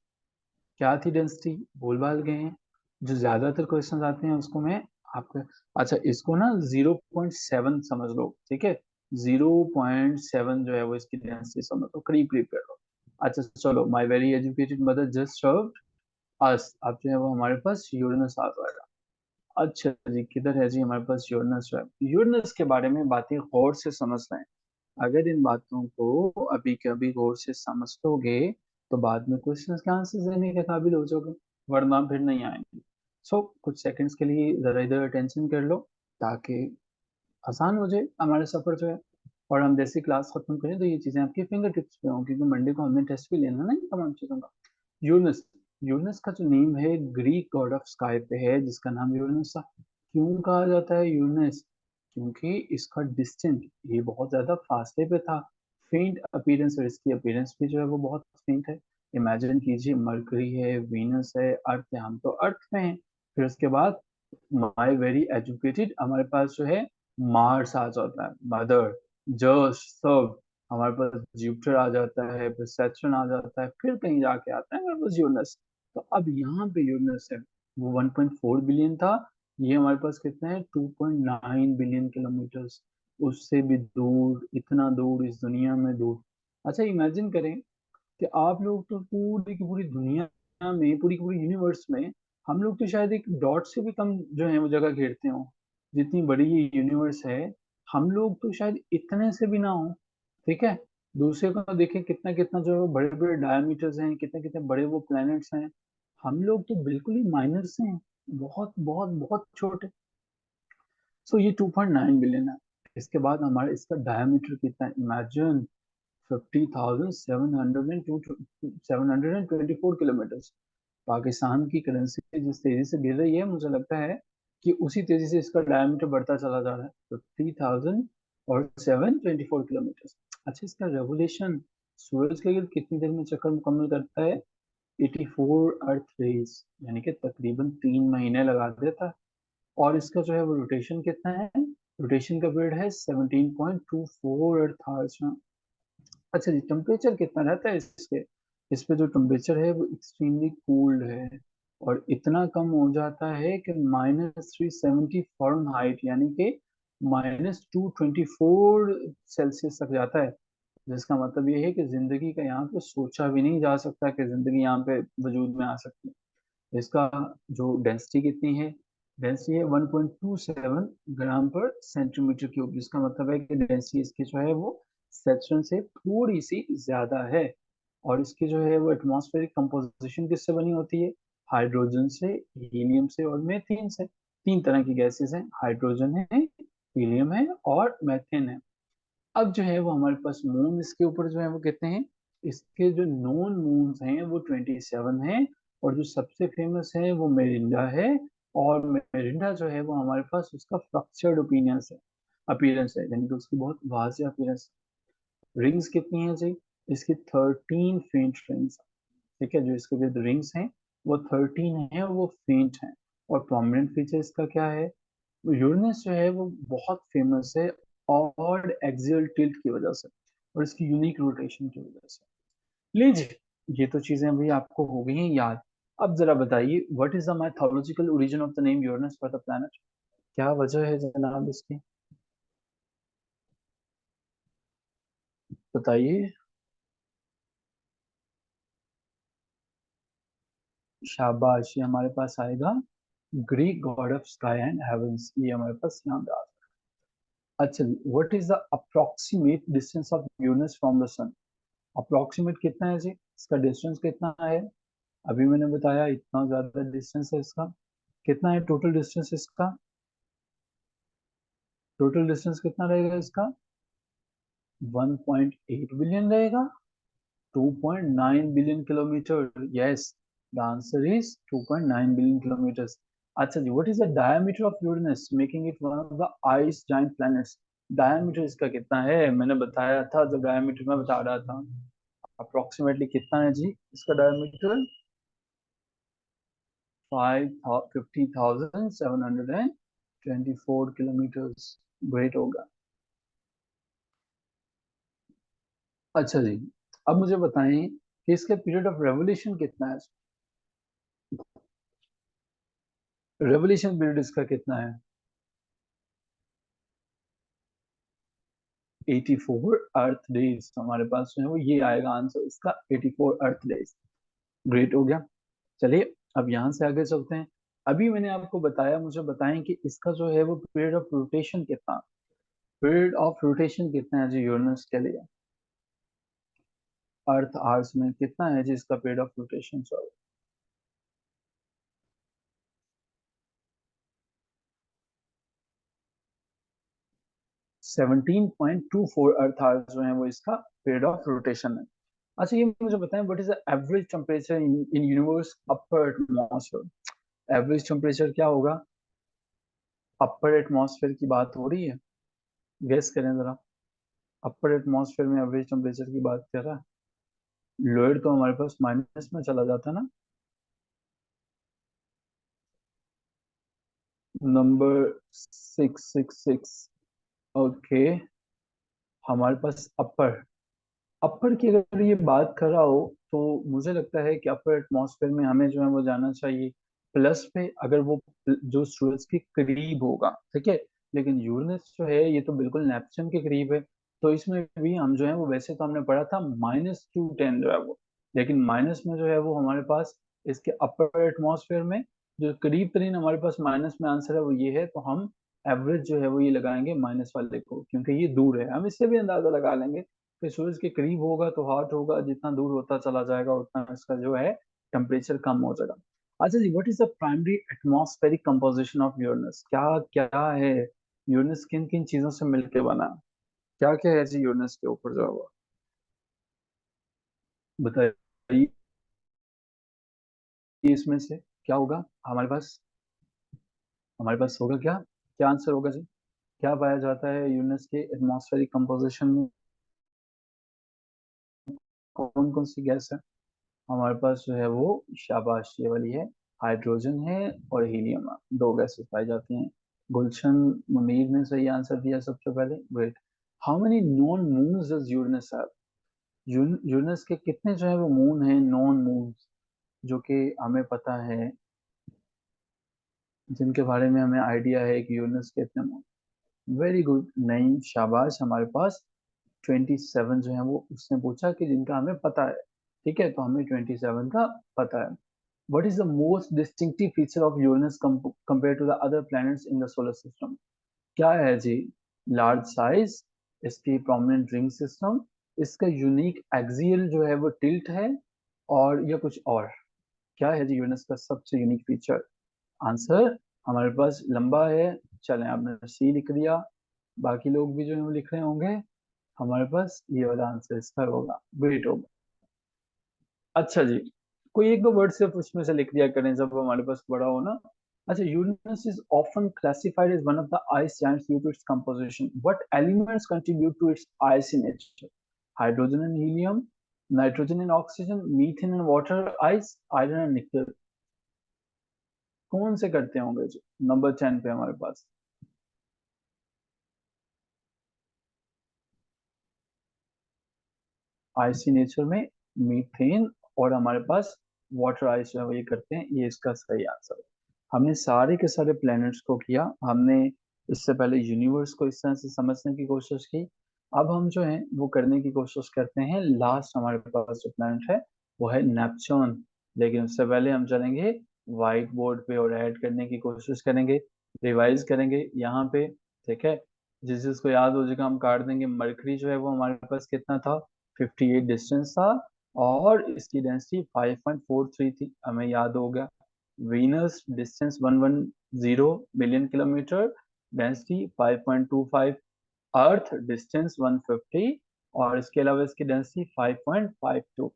[SPEAKER 1] क्या थी डेंसिटी, भूल भाल गए हैं। जो ज्यादातर क्वेश्चन आते हैं उसको मैं आपको, अच्छा इसको ना 0.7 समझ लो, ठीक है। 0.7 जो है वो इसकी डेंसिटी समझ लो, करीब करीब कर लो। अच्छा चलो, my very educated mother just served us. अब जो है वो हमारे पास यूरेनस आ जाएगा। अच्छा जी, किधर है जी हमारे पास यूरेनस है। यूरेनस के बारे में बातें गौर से समझ लें। अगर इन बातों को अभी के अभी गौर से समझ लोगे, तो बाद में क्वेश्चन के आंसर देने के काबिल हो जाओगे, वरना फिर नहीं आएंगे। सो कुछ सेकंड्स के लिए जरा इधर अटेंशन कर लो। ताकि आसान हो जाए हमारा सफर जो है, और हम जैसे क्लास खत्म करें तो ये चीजें आपकी फिंगर टिप्स पे हों, क्योंकि मंडे को हमने टेस्ट भी लेना ना इन तमाम चीजों का। यूरनस, यूरनस का जो नेम है ग्रीक गॉड ऑफ स्काई पे है, जिसका नाम यूरनस था। क्यों कहा जाता है यूरनस? क्योंकि इसका डिस्टेंट ये बहुत ज्यादा फासले पे था। फेंट अपीयरेंस, और इसकी अपीयरेंस भी जो है वो बहुत फेंट है। इमेजिन कीजिए, मरकरी है, वीनस है, अर्थ है, हम तो अर्थ में हैं। फिर उसके बाद माई वेरी एजुकेटेड, हमारे पास जो है मार्स आ जाता है, मदर, जर्स, सब। हमारे पास जुपिटर आ जाता है, फिर सैटर्न आ जाता है, फिर कहीं जाके आता है हमारे पास यूरेनस। तो अब यहाँ पे यूरेनस है, वो 1.4 बिलियन था, ये हमारे पास कितना है 2.9 बिलियन किलोमीटर। उससे भी दूर, इतना दूर, इस दुनिया में दूर। अच्छा इमेजिन करें कि आप लोग तो पूरी की पूरी दुनिया में, पूरी की पूरी यूनिवर्स में, हम लोग तो शायद एक डॉट से भी कम जो है वो जगह घेरते हो, जितनी बड़ी ये यूनिवर्स है। हम लोग तो शायद इतने से भी ना हो, ठीक है। दूसरे को देखें कितना कितना जो बड़े बड़े डायमीटर्स हैं, कितने कितने बड़े वो प्लैनेट्स हैं। हम लोग तो बिल्कुल ही माइनर से हैं, बहुत बहुत बहुत छोटे। सो ये 2.9 बिलियन है। इसके बाद हमारा इसका डायमीटर कितना है, इमेजिन 50,724 किलोमीटर। पाकिस्तान की करेंसी जिस तेजी से गिर रही है, मुझे लगता है कि उसी तेजी से इसका डायमीटर बढ़ता चला जा रहा है। 50,724 किलोमीटर। अच्छा, इसका रेवोल्यूशन सूरज के गिर्द कितनी देर में चक्कर मुकम्मल करता है? 84 अर्थ डेज, यानी कि तकरीबन 3 महीने लगा देता है। और इसका जो है वो रोटेशन कितना है? रोटेशन का पीरियड है 17.24 अर्थ आवर्स में। अच्छा जी, टेम्परेचर कितना रहता है इसके? इस पे जो टेम्परेचर है वो एक्सट्रीमली कूल्ड है, और इतना कम हो जाता है कि -370 फ़ारेनहाइट, यानी कि -224 सेल्सियस तक जाता है। जिसका मतलब ये है कि जिंदगी का यहाँ पे सोचा भी नहीं जा सकता कि जिंदगी यहाँ पे वजूद में आ सकती है। इसका जो डेंसिटी कितनी है? डेंसिटी है 1.27 ग्राम पर सेंटीमीटर क्यूब, जिसका मतलब है कि डेंसिटी इसकी जो है वो सैचुरन से थोड़ी सी ज्यादा है। और इसकी जो है वो एटमॉस्फेरिक कंपोजिशन किससे बनी होती है? हाइड्रोजन से, हीलियम से, और मीथेन से। तीन तरह की गैसेस हैं, हाइड्रोजन है, हीलियम है, और मीथेन है। अब जो है वो हमारे पास मून, इसके ऊपर जो है वो कितने हैं? इसके जो नॉन मून्स हैं वो 27 हैं, और जो सबसे फेमस है वो मेरिंडा है। और मेरिंडा जो है वो हमारे पास उसका फ्रक्चर्ड ओपिनियंस है, अपीयरेंस है, यानी कि उसकी बहुत वाज़ अपीयरेंस। रिंग्स कितनी है जी? इसकी 13 फेंट रिंग्स, ठीक है। जो इसके जो रिंग्स हैं वो 13 है, और वो फेंट हैं। और प्रोमिनेंट फीचर इसका क्या है? यूरेनस जो है वो बहुत फेमस है ऑड एक्सियल टिल्ट की वजह से, और इसकी यूनिक रोटेशन की वजह से। लीजिए, ये तो चीजें अभी आपको हो गई हैं याद। अब जरा बताइए, what is the mythological origin of the name Uranus for the planet? क्या वजह है जनाब इसकी, बताइए। शाबाश, ये हमारे पास आएगा Greek god of sky and heavens, ये हमारे पास यहाँ पे आ। अच्छा, what is the approximate distance of Uranus from the sun? Approximate कितना है जी, इसका डिस्टेंस कितना है? अभी मैंने बताया इतना ज्यादा डिस्टेंस है इसका। कितना है टोटल डिस्टेंस इसका? टोटल डिस्टेंस कितना रहेगा इसका? 1.8 बिलियन रहेगा। 2.9 billion kilometre, yes. The answer is 2.9 billion kilometre. अच्छा जी, what is the diameter of Uranus making it one of the ice giant planets? Diameter इसका कितना है? मैंने बताया था जब डायमीटर मैं बता रहा था। अप्रोक्सीमेटली कितना है जी इसका डायमीटर? 50,724 ग्रेट होगा। अच्छा जी, अब मुझे बताएं कि इसका पीरियड ऑफ रेवोल्यूशन कितना है? रेवोल्यूशन पीरियड इसका कितना है? 84 अर्थ डेज हमारे पास जो है वो ये आएगा आंसर इसका, 84 अर्थ डेज। ग्रेट हो गया। चलिए, अब यहाँ से आगे चलते हैं। अभी मैंने आपको बताया, मुझे बताएं कि इसका जो है वो पीरियड ऑफ रोटेशन कितना, पीरियड ऑफ रोटेशन कितना है जी यूरेनस के लिए? अर्थ आवर्स में कितना है जी इसका period of rotation? 17.24 earth hours जो है वो इसका पीरियड ऑफ रोटेशन है। अच्छा ये मुझे बताएं, what is the average temperature in universe upper atmosphere? Average temperature क्या होगा? अपर एटमॉस्फेयर की बात हो रही है, गेस करें जरा। अपर एटमॉस्फेयर में एवरेज टेम्परेचर की बात कर रहा है, लोअर तो हमारे पास माइनस में चला जाता है ना। नंबर 666। ओके, हमारे पास अपर अपर की अगर ये बात कर रहा हो तो मुझे लगता है कि अपर एटमॉस्फेयर में हमें जो है वो जाना चाहिए प्लस पे, अगर वो जो सूरज के करीब होगा, ठीक है। लेकिन यूरेनस जो है ये तो बिल्कुल नेपच्यून के करीब है, तो इसमें भी हम जो है वो, वैसे तो हमने पढ़ा था -210 जो है वो, लेकिन माइनस में जो है वो हमारे पास इसके अपर एटमॉस्फेयर में जो करीब तरीन हमारे पास माइनस में आंसर है वो ये है, तो हम एवरेज जो है वो ये लगाएंगे माइनस वाले को, क्योंकि ये दूर है। हम इससे भी अंदाजा लगा लेंगे कि सूरज के करीब होगा तो हॉट होगा, जितना दूर होता चला जाएगा उतना इसका जो है टेम्परेचर कम हो जाएगा। अच्छा जी, what is the primary atmospheric composition of Uranus? क्या क्या है यूरेनस, किन किन चीजों से मिलके बना है? क्या क्या है जी यूरेनस के ऊपर जो है वो, बताइए। इसमें से क्या होगा हमारे पास? हमारे पास होगा क्या, क्या आंसर होगा जी? क्या पाया जाता है यूरेनस के एटमॉस्फेरिक कंपोजिशन में? कौन कौन सी गैस है हमारे पास जो है वो? शाबाश, ये वाली है, हाइड्रोजन है और हीलियम है, दो गैसेस पाई जाती हैं। गुलशन मुनीर ने सही आंसर दिया सबसे पहले, great. How many known moons does Uranus have? Uranus के कितने जो है वो मून है, नॉन मून्स, जो कि हमें पता है, जिनके बारे में हमें आइडिया है कि यूरेनस के कितने मून? वेरी गुड, नहीं शाबाश, हमारे पास 27 जो है वो उसने पूछा कि जिनका हमें पता है, ठीक है, तो हमें 27 का पता है। What is the most distinctive feature of Uranus compared to the other planets in the solar system? क्या है जी? लार्ज साइज, इसकी प्रोमिनेंट रिंग सिस्टम, इसका यूनिक एक्सियल जो है वो टिल्ट है, और या कुछ और? क्या है जी यूरेनस का सबसे यूनिक फीचर? आंसर हमारे पास लंबा है, चलें आपने सी लिख दिया, बाकी लोग भी जो है वो लिख रहे होंगे, हमारे पास ये वाला आंसर इसका होगा, ग्रेट होगा। अच्छा जी, कोई एक दो वर्ड सिर्फ उसमें से लिख दिया करें जब हमारे पास बड़ा हो ना। अच्छा, Uranus is often classified as one of the ice giants due to its composition. What elements contribute to its icy nature? Hydrogen and helium, nitrogen and oxygen, methane and water ice, iron and nickel. कौन से करते होंगे जी? Number 10 पे हमारे पास आइसी nature में methane और हमारे पास water ice जो है वो ये करते हैं, ये इसका सही आंसर है। हमने सारे के सारे प्लैनेट्स को किया, हमने इससे पहले यूनिवर्स को इस तरह से समझने की कोशिश की। अब हम जो है वो करने की कोशिश करते हैं, लास्ट हमारे पास जो प्लैनेट है वो है नेपच्यून। लेकिन उससे पहले हम चलेंगे व्हाइट बोर्ड पे और ऐड करने की कोशिश करेंगे, रिवाइज करेंगे यहाँ पे, ठीक है। जिस जिसको याद हो जाएगा हम काट देंगे। मरकरी जो है वो हमारे पास कितना था? 58 डिस्टेंस था, और इसकी डेंसिटी 5.43 थी, हमें याद हो गया। Venus distance 110 million kilometre, density 5.25। अर्थ डिस्टेंस 150, और इसके अलावा इसकी डेंसिटी 5.52।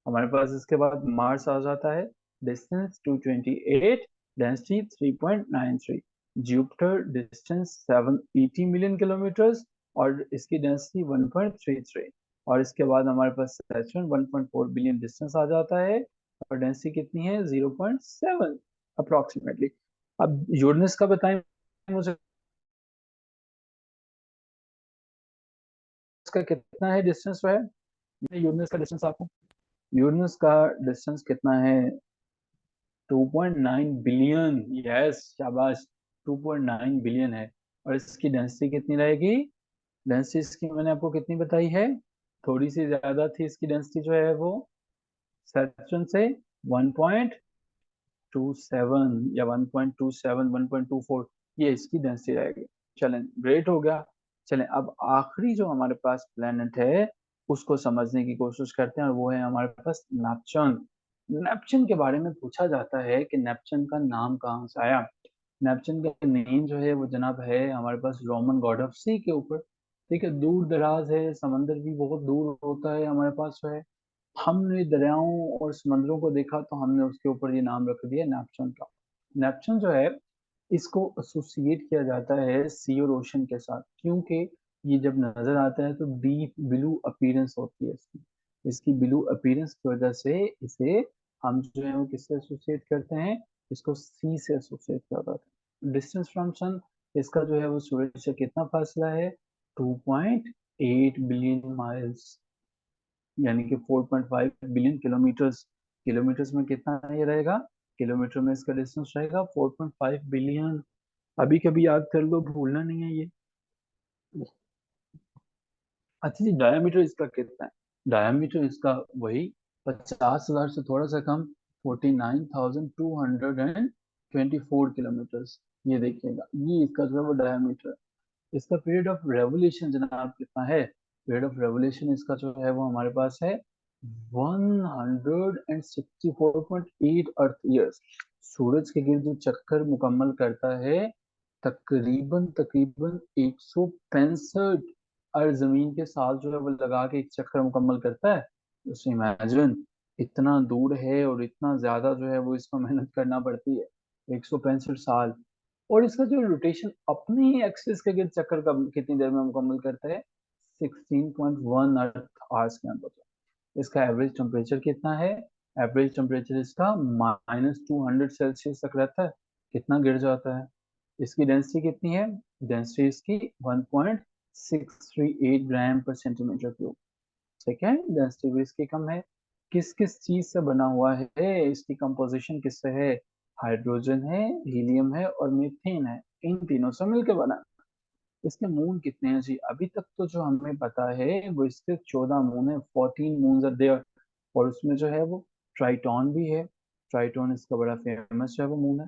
[SPEAKER 1] हमारे पास इसके बाद मार्स आ जाता है, distance 228, density 3.93। Jupiter distance 780 million kilometres, और इसकी डेंसिटी 1.33। और इसके बाद हमारे पास सैटर्न 1.4 बिलियन डिस्टेंस आ जाता है, और डेंसिटी कितनी है? 0.7 अप्रोक्सीमेटली। अब यूरेनस का बताएं मुझे, इसका कितना है डिस्टेंस है? यूरेनस का डिस्टेंस आपको, यूरेनस का डिस्टेंस कितना है? 2.9 बिलियन, यस शाबाश, 2.9 बिलियन है। और इसकी डेंसिटी कितनी रहेगी? डेंसिटी इसकी मैंने आपको कितनी बताई है? थोड़ी सी ज्यादा थी इसकी डेंसिटी जो है वो, सैटर्न से 1.27 या 1.27 1.24, ये इसकी डेंसिटी रहेगी। चलें, ग्रेट हो गया। चलें, अब आखिरी जो हमारे पास प्लेनेट है उसको समझने की कोशिश करते हैं, और वो है हमारे पास नेपच्यून। नेपच्यून के बारे में पूछा जाता है कि नेपच्यून का नाम कहाँ से आया। नेपच्यून का नेम जो है वो जनाब है हमारे पास रोमन गॉड ऑफ सी के ऊपर। ठीक है, दूर दराज है, समंदर भी बहुत दूर होता है हमारे पास जो है। हमने दरियाओं और समंदरों को देखा तो हमने उसके ऊपर ये नाम रख दिया नेपच्यून का। नेपच्यून जो है इसको एसोसिएट किया जाता है सी और ओशन के साथ, क्योंकि ये जब नजर आता है तो डीप ब्लू अपीयरेंस होती है इसकी। इसकी ब्लू अपीयरेंस की वजह से इसे हम जो है वो किससे एसोसिएट करते हैं, इसको सी से एसोसिएट करते हैं। डिस्टेंस फ्रॉम सन, इसका जो है वो सूरज से कितना फासला है, 2.8 बिलियन माइल्स, यानी कि 4.5 बिलियन किलोमीटर्स। किलोमीटर्स में कितना ये रहेगा, किलोमीटर में इसका डिस्टेंस रहेगा 4.5 बिलियन। अभी कभी याद कर लो, भूलना नहीं है ये। अच्छा जी, डायमीटर इसका कितना है, डायमीटर इसका वही 50,000 से थोड़ा सा कम, 49,224 किलोमीटर्स। ये देखिएगा, ये इसका जो है वो डायमीटर। इसका पीरियड ऑफ रेवोल्यूशन जनाब कितना है, पीरियड ऑफ रेवोल्यूशन इसका जो है वो हमारे पास है 164.8 अर्थ ईयर्स। सूरज के गिर्द जो चक्कर मुकम्मल करता है, तकरीबन तकरीबन 165 अर्थ जमीन के साथ जो है वो लगा के एक चक्कर मुकम्मल करता है। तो इमेजिन, इतना दूर है और इतना ज्यादा जो है वो इसको मेहनत करना पड़ती है, 165 साल। और इसका जो रोटेशन अपने ही एक्सिस के गिर्द चक्कर का कितनी देर में मुकम्मल करता है, 16.1 अर्थ आवर्स के अंदर। इसका एवरेज टेम्परेचर कितना है, एवरेज टेम्परेचर इसका -200 सेल्सियस तक रहता है, कितना गिर जाता है। इसकी डेंसिटी कितनी है, डेंसिटी इसकी 1.638 ग्राम पर सेंटीमीटर क्यूब। ठीक है, डेंसिटी भी इसकी कम है। किस किस चीज से बना हुआ है, इसकी कंपोजिशन किससे है, हाइड्रोजन है, हीलियम है और मीथेन है, इन तीनों से मिलकर बना। इसके मून कितने हैं जी, अभी तक तो जो हमें पता है वो इसके 14 मून है, 14 मून आर देयर। और उसमें जो है वो ट्राइटॉन भी है, ट्राइटॉन इसका बड़ा फेमस जो है वो मून है।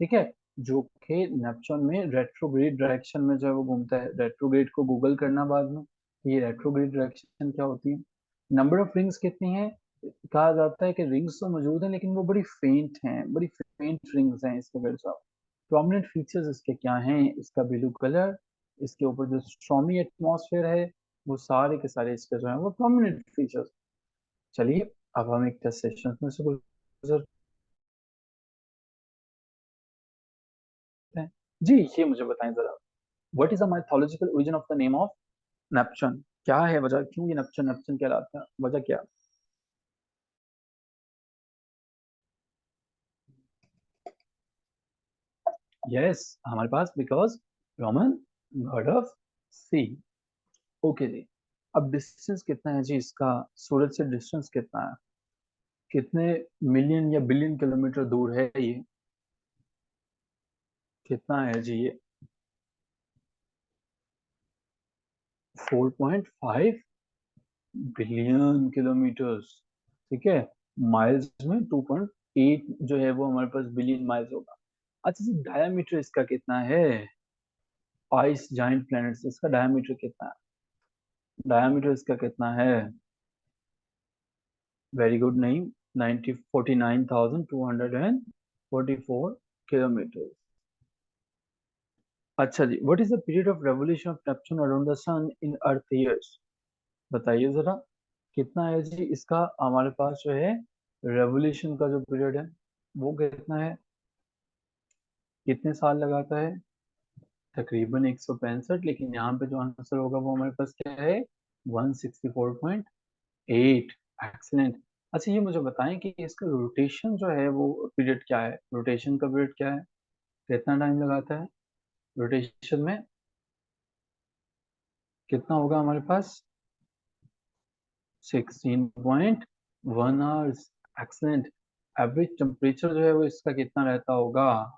[SPEAKER 1] ठीक है, जो कि नेपच्यून में रेट्रोग्रेड डायरेक्शन में जो है वो घूमता है। रेट्रोग्रेड को गूगल करना बाद में, ये रेट्रोग्रेड डायरेक्शन क्या होती है। नंबर ऑफ रिंग्स कितनी है, कहा जाता है कि रिंग्स तो मौजूद हैं लेकिन वो बड़ी फेंट हैं, बड़ी फेंट रिंग्स हैं इसके गिर्द। प्रोमिनेंट फीचर्स इसके क्या हैं, इसका ब्लू कलर, इसके ऊपर जो स्ट्रॉमी एटमॉस्फेयर है, वो सारे के सारे इसके जो है वो प्रोमिनेंट फीचर्स। चलिए, अब हम एक टेस्ट सेशन में से गुजरते हैं। जी, ये मुझे बताएं जरा, what is the mythological origin of the name of Neptune, क्या है वजह, क्यों ये नेपच्यून नेपच्यून कहलाता है, वजह क्या। यस, हमारे पास because Roman god of sea. Okay जी, अब डिस्टेंस कितना है जी इसका, सूरज से डिस्टेंस कितना है, कितने मिलियन या बिलियन किलोमीटर दूर है ये, कितना है जी ये, 4.5 बिलियन किलोमीटर्स। ठीक है, माइल्स में 2.8 जो है वो हमारे पास बिलियन माइल्स होगा। अच्छा जी, डायमीटर इसका कितना है, आइस जाइंट प्लैनेट्स, इसका डायमीटर कितना है, डायमीटर इसका कितना है, वेरी गुड नेम, 49,244 अच्छा जी, what is the period of revolution of Neptune around the sun in earth years, बताइए जरा, कितना है जी इसका हमारे पास जो है रेवोल्यूशन का जो पीरियड है वो कितना है, कितने साल लगाता है, तकरीबन 165, लेकिन यहाँ पे जो आंसर होगा वो हमारे पास क्या है, 164.8। एक्सीलेंट। अच्छा, ये मुझे बताएं कि इसका रोटेशन जो है वो पीरियड क्या है, रोटेशन का पीरियड क्या है, कितना टाइम लगाता है रोटेशन में, कितना होगा हमारे पास, 16.1 आवर्स। एक्सलेंट। एवरेज टेम्परेचर जो है वो इसका कितना रहता होगा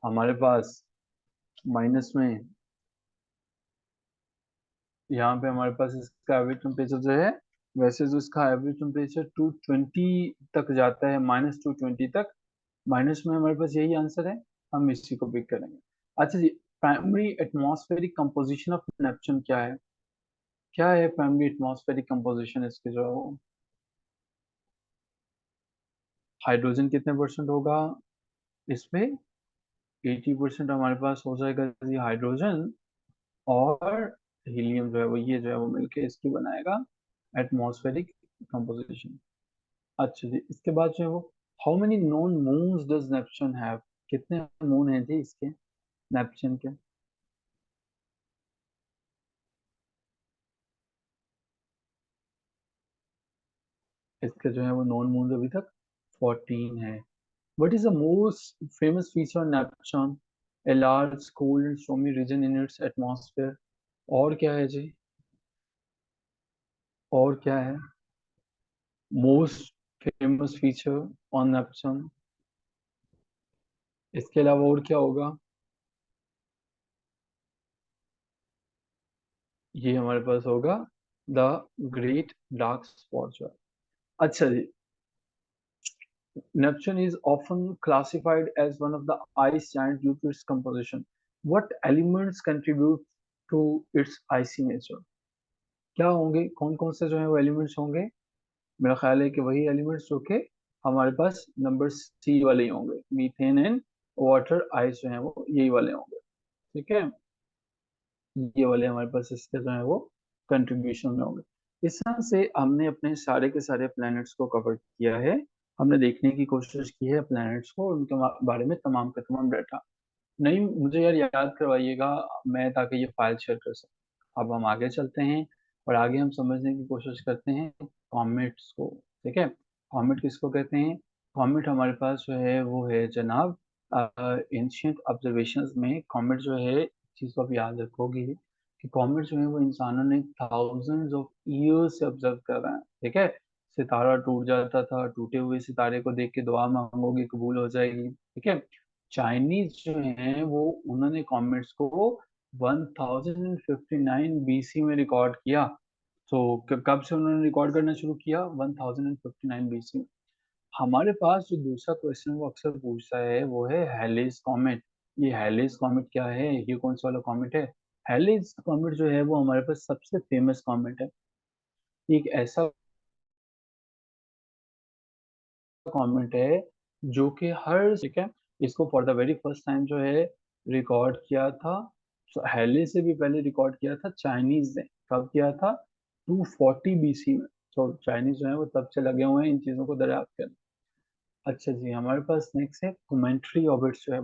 [SPEAKER 1] हमारे पास, माइनस में, यहाँ पे हमारे पास इसका एवरेज टेम्परेचर जो है, वैसे जो इसका एवरेज टेम्परेचर 220 तक जाता है, -220 तक, माइनस में हमारे पास यही आंसर है, हम इसी को पिक करेंगे। अच्छा जी, primary atmospheric composition of Neptune क्या है, क्या है प्राइमरी एटमॉस्फेरिक कंपोजिशन इसके जो, हाइड्रोजन कितने परसेंट होगा इसमें, 80% हमारे पास हो जाएगा जी हाइड्रोजन। और हीलियम जो है वो ये जो है वो मिलके इसकी बनाएगा एटमॉस्फेरिक कंपोजिशन। अच्छा जी, इसके बाद जो है वो how many known moons does Neptune have, कितने मून हैं जी इसके, नेपच्यून के? इसके जो है वो नॉन मून अभी तक 14 है। What is the most famous feature on Neptune? A large, cold and stormy region in its atmosphere. और क्या है जी? और क्या है? Most famous feature on Neptune. इसके अलावा और क्या होगा? ये हमारे पास होगा द ग्रेट डार्क स्पॉट जो है। अच्छा जी, Neptune is often classified as one of the ice giants due to its composition. What elements contribute to its icy nature? क्या होंगे, कौन कौन से जो है वो एलिमेंट्स होंगे? मेरा ख्याल है कि वही एलिमेंट्स जो कि हमारे पास नंबर सी वाले ही होंगे, मीथेन एंड वाटर आइस जो है वो यही वाले होंगे। ठीक है, ये वाले हमारे पास इसके जो है वो कंट्रीब्यूशन में होंगे। इस तरह से हमने अपने सारे के सारे प्लैनेट्स को कवर किया है। हमने देखने की कोशिश की है प्लैनेट्स को और उनके बारे में तमाम का तमाम डाटा। नहीं, मुझे यार याद करवाइएगा, मैं ताकि ये फाइल शेयर कर सकूं। अब हम आगे चलते हैं और आगे हम समझने की कोशिश करते हैं कॉमेट्स को। ठीक है, कॉमेट किसको कहते हैं? कॉमेट हमारे पास जो है वो है जनाब, एंशियंट ऑब्जर्वेशंस में कॉमेट जो है, चीज़ को आप याद रखोगे कि कॉमेट जो है वो इंसानों ने थाउजेंड्स ऑफ ईयर्स से ऑब्जर्व कर रहे हैं। ठीक है, सितारा टूट जाता था, टूटे हुए सितारे को देख के दुआ मांगोगे कबूल हो जाएगी। ठीक है, चाइनीज जो हैं वो, उन्होंने कॉमेट्स को 1059 बीसी में रिकॉर्ड किया। तो कब से उन्होंने रिकॉर्ड करना शुरू किया? 1059 बीसी में। हमारे पास जो दूसरा क्वेश्चन वो अक्सर पूछता है वो है हेलिस कॉमेट। ये हेलिस कॉमेट क्या है, ये कौन सा वाला कॉमेट है? हेलिस कॉमेट जो है वो हमारे पास सबसे फेमस कॉमेट है। एक ऐसा कॉमेट है जो कि हर, ठीक है, इसको for the very first time जो है रिकॉर्ड किया था, हेले से भी पहले रिकॉर्ड किया था चाइनीज ने। कब किया था? 240 बीसी में। तो चाइनीज जो है वो तब से लगे हुए हैं इन चीजों को दरियाफ्त करने। अच्छा जी, हमारे पास नेक्स्ट है कोमेट्री ऑर्बिट्स जो है।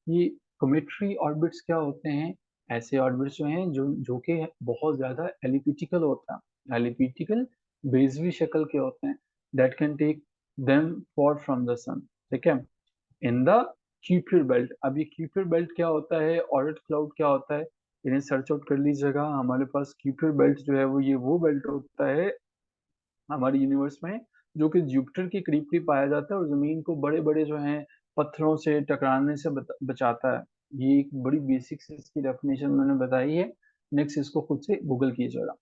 [SPEAKER 1] ये कोमेट्री ऑर्बिट्स क्या होते हैं? ऐसे ऑर्बिट्स जो हैं जो कि बहुत ज्यादा एलिप्टिकल होता है, एलिप्टिकल बेजवी शक्ल के होते हैं, that can take them for from the sun. ठीक है, इन द क्यूपिड बेल्ट। अब ये क्यूपिड बेल्ट क्या होता है, ऑरेट क्लाउड क्या होता है, इन्हें सर्च आउट कर लीजिएगा। हमारे पास क्यूपिड बेल्ट जो है वो ये वो बेल्ट होता है हमारे यूनिवर्स में जो कि जुपिटर के करीब करीब पाया जाता है और जमीन को बड़े बड़े जो हैं पत्थरों से टकराने से बचाता है। ये एक बड़ी बेसिक से इसकी डेफिनेशन मैंने बताई है। नेक्स्ट इसको खुद से गूगल कीजिएगा।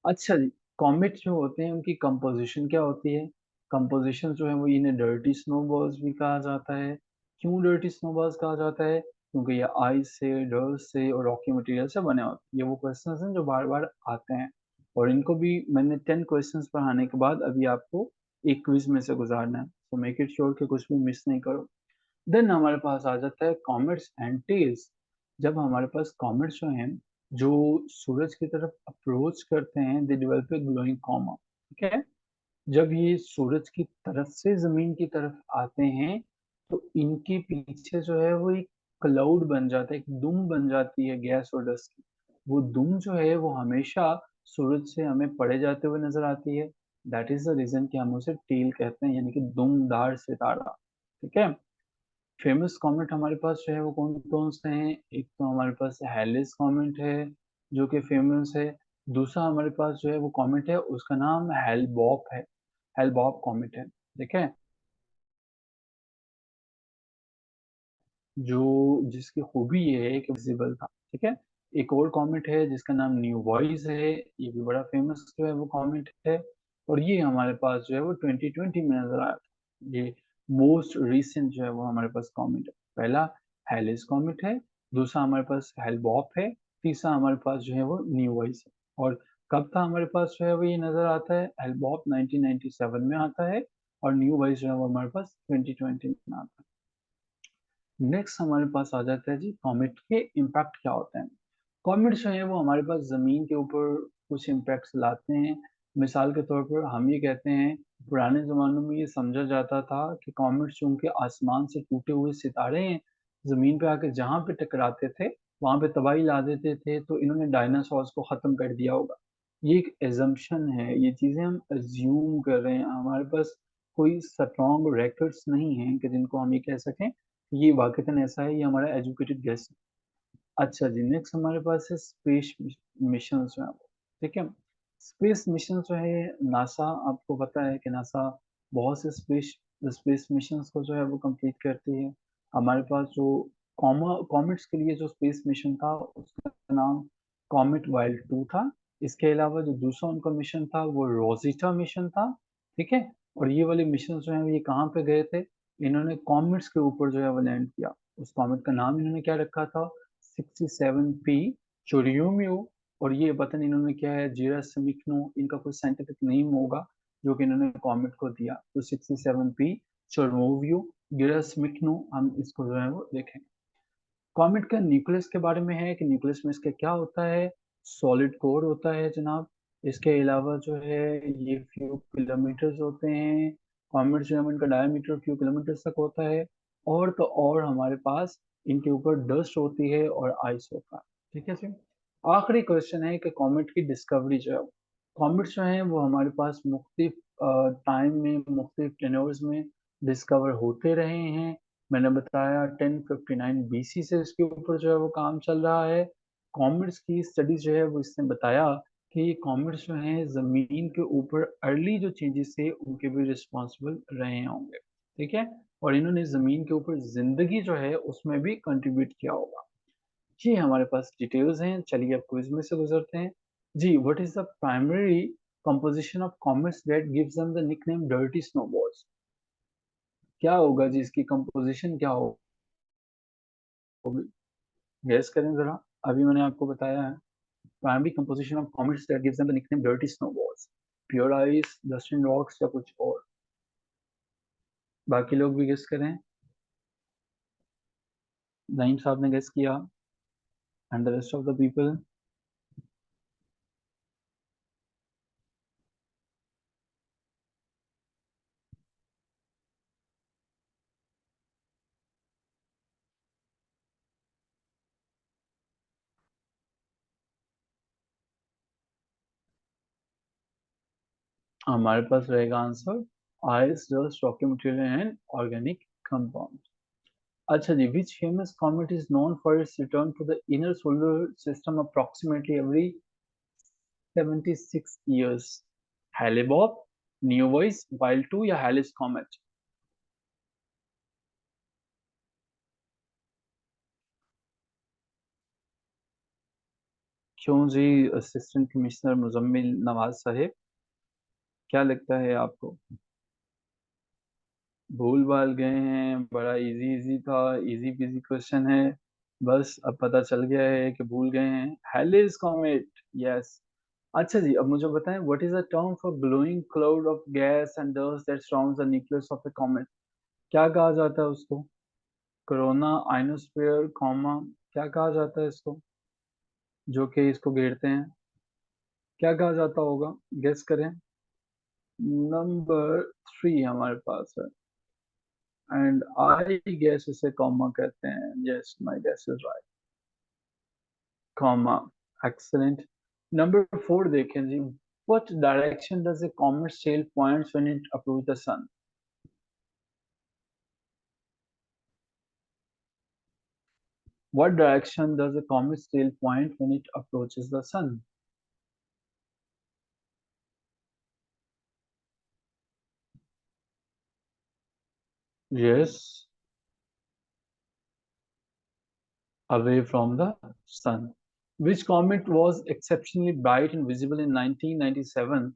[SPEAKER 1] अच्छा जी, कॉमेट जो होते हैं उनकी कंपोजिशन क्या होती है? कंपोजिशन जो है वो, इन्हें डर्टी स्नोबॉल्स भी कहा जाता है। क्यों डर्टी स्नोबॉल्स कहा जाता है? क्योंकि ये आइस से, डस्ट से और रॉकी मटेरियल से बने होते हैं। ये वो क्वेश्चंस हैं जो बार बार आते हैं और इनको भी मैंने 10 क्वेश्चंस पढ़ाने के बाद अभी आपको एक क्विज में से गुजारना है, तो मेक इट श्योर कि कुछ भी मिस नहीं करो। देन हमारे पास आ जाता है कॉमेट्स एंड टेल्स। जब हमारे पास कॉमेट्स जो हैं जो सूरज की तरफ अप्रोच करते हैं, they develop a glowing comma. ठीक है, जब ये सूरज की तरफ से जमीन की तरफ आते हैं तो इनके पीछे जो है वो एक क्लाउड बन जाता है, एक दुम बन जाती है गैस और डस्ट की। वो दुम जो है वो हमेशा सूरज से हमें पड़े जाते हुए नजर आती है। दैट इज द रीजन कि हम उसे टेल कहते हैं, यानी कि दुमदार सितारा। ठीक है, फेमस कॉमेट हमारे पास जो है वो कौन कौन से हैं? एक तो हमारे पास हेलिस कॉमेट है जो कि फेमस है। दूसरा हमारे पास जो है वो कॉमेट है, उसका नाम हेलबॉप है, हेलबॉप कॉमेट है। ठीक है, जो जिसकी खूबी ये है कि विजिबल था। ठीक है, एक और कॉमेट है जिसका नाम न्यू वॉइस है, ये भी बड़ा फेमस जो है वो कॉमेट है और ये हमारे पास जो है वो 2020 में नजर आया था। ये मोस्ट रिसेंट जो है वो हमारे पास कॉमेट है। पहला हेलिस कॉमेट है, दूसरा हमारे पास हेलबॉप है, तीसरा हमारे पास जो है वो न्यू वॉइस है। और कब था हमारे पास जो है वो ये नजर आता है? हेलबॉप 1997 में आता है और न्यू वॉइस जो है वो हमारे पास 2020 में आता है। नेक्स्ट हमारे पास आ जाता है जी कॉमेट के इम्पैक्ट क्या होते हैं। कॉमेट्स जो है वो हमारे पास जमीन के ऊपर कुछ इम्पैक्ट्स लाते हैं। मिसाल के तौर पर हम ये कहते हैं, पुराने जमानों में ये समझा जाता था कि कॉमेट्स चूंकि आसमान से टूटे हुए सितारे हैं, जमीन पे आके जहाँ पे टकराते थे वहां पे तबाही ला देते थे, तो इन्होंने डायनासोर्स को खत्म कर दिया होगा। ये एक एजम्पशन है, ये चीजें हम अज्यूम कर रहे हैं, हमारे पास कोई स्ट्रॉन्ग रिकॉर्ड्स नहीं है कि जिनको हम ये कह सकें कि ये वाकईतन ऐसा है, ये हमारा एजुकेटेड गेस है। अच्छा जी, नेक्स्ट हमारे पास है स्पेस मिशन जो है, ठीक है। स्पेस मिशन जो है, नासा, आपको पता है कि नासा बहुत से स्पेस स्पेस मिशन को जो है वो कंप्लीट करती है। हमारे पास जो कॉमेट्स के लिए जो स्पेस मिशन था उसका नाम कॉमेट वाइल्ड 2 था। इसके अलावा जो दूसरा उनका मिशन था वो रोजिटा मिशन था, ठीक है। और ये वाले मिशन जो है ये कहाँ पे गए थे, इन्होंने कॉमेट्स के ऊपर जो है वो लैंड किया। उस कॉमेट का नाम इन्होंने क्या रखा था, 67P चोरियोमियो। और ये पता नहीं इन्होंने क्या है, जीरासिमिक्नो इनका कोई साइंटिफिक नेम होगा जो कि इन्होंने कॉमेट को दिया। तो 67P चोरोवियो गिरासिमिक्नो, हम इसको जो है वो देखेंगे। कॉमेट का न्यूक्लियस के बारे में है कि न्यूक्लियस में इसका क्या होता है, सॉलिड कोर होता है जनाब। इसके अलावा जो है ये फ्यू किलोमीटर्स होते हैं। कॉमेट जो है इनका डायमीटर फ्यू किलोमीटर्स तक होता है। और तो और हमारे पास इनके ऊपर डस्ट होती है और आइस होता है, ठीक है जी। आखिरी क्वेश्चन है कि कॉमेट की डिस्कवरी जो है, कॉमेट जो है वो हमारे पास मुख्तलिफ टाइम में मुख्तलिफ टेन्योर्स में डिस्कवर होते रहे हैं। मैंने बताया 1059 बीसी से इसके ऊपर जो है वो काम चल रहा है। कॉमेट्स की स्टडी जो है वो इसने बताया कि ये कॉमेट्स जो हैं जमीन के ऊपर अर्ली जो चेंजेस थे उनके भी रिस्पॉन्सिबल रहे होंगे, ठीक है। और इन्होंने जमीन के ऊपर जिंदगी जो है उसमें भी कंट्रीब्यूट किया होगा। जी हमारे पास डिटेल्स हैं, चलिए अब क्विज में से गुजरते हैं। जी, what is the primary composition of comets that gives them the nickname dirty snowballs? क्या होगा जी, इसकी कंपोजिशन क्या होगी, गैस करें जरा। अभी मैंने आपको बताया है, primary composition of comets that gives them the nickname dirty snowballs, pure ice, dust and rocks या कुछ और। बाकी लोग भी गेस करें। नईम साहब ने गेस किया, and the rest of the people. हमारे पास रहेगा answer ice, dust, Rocky material and organic compound. अच्छा जी, which famous comet is known for its return to the inner solar system approximately every 76 years? Hale-Bopp, Neowise, Wild 2 या Halley's Comet? क्यों जी, assistant commissioner Muzammil Nawaz Sahib, क्या लगता है आपको? भूल भाल गए हैं, बड़ा इजी इजी था, इजी पीजी क्वेश्चन है, बस अब पता चल गया है कि भूल गए हैं। हेलिस कॉमेट, यस। अच्छा जी, अब मुझे बताएं, what is the term for glowing cloud of gas and dust that surrounds the nucleus of A comet? क्या कहा जाता है उसको? कोरोना, आइनोस्फीयर, कॉमा, क्या कहा जाता है इसको जो कि इसको घेरते हैं? क्या कहा जाता होगा, गेस करें। नंबर 3 हमारे पास है, एंड आई गेस इसे कॉमा कहते हैं। Yes, my guess is right, coma. Excellent. Number 4 देखें जी, what direction does a comet sail points when it approach the sun? What direction does a comet sail point when it approaches the sun? Yes, away from the sun. Which comet was exceptionally bright and visible in 1997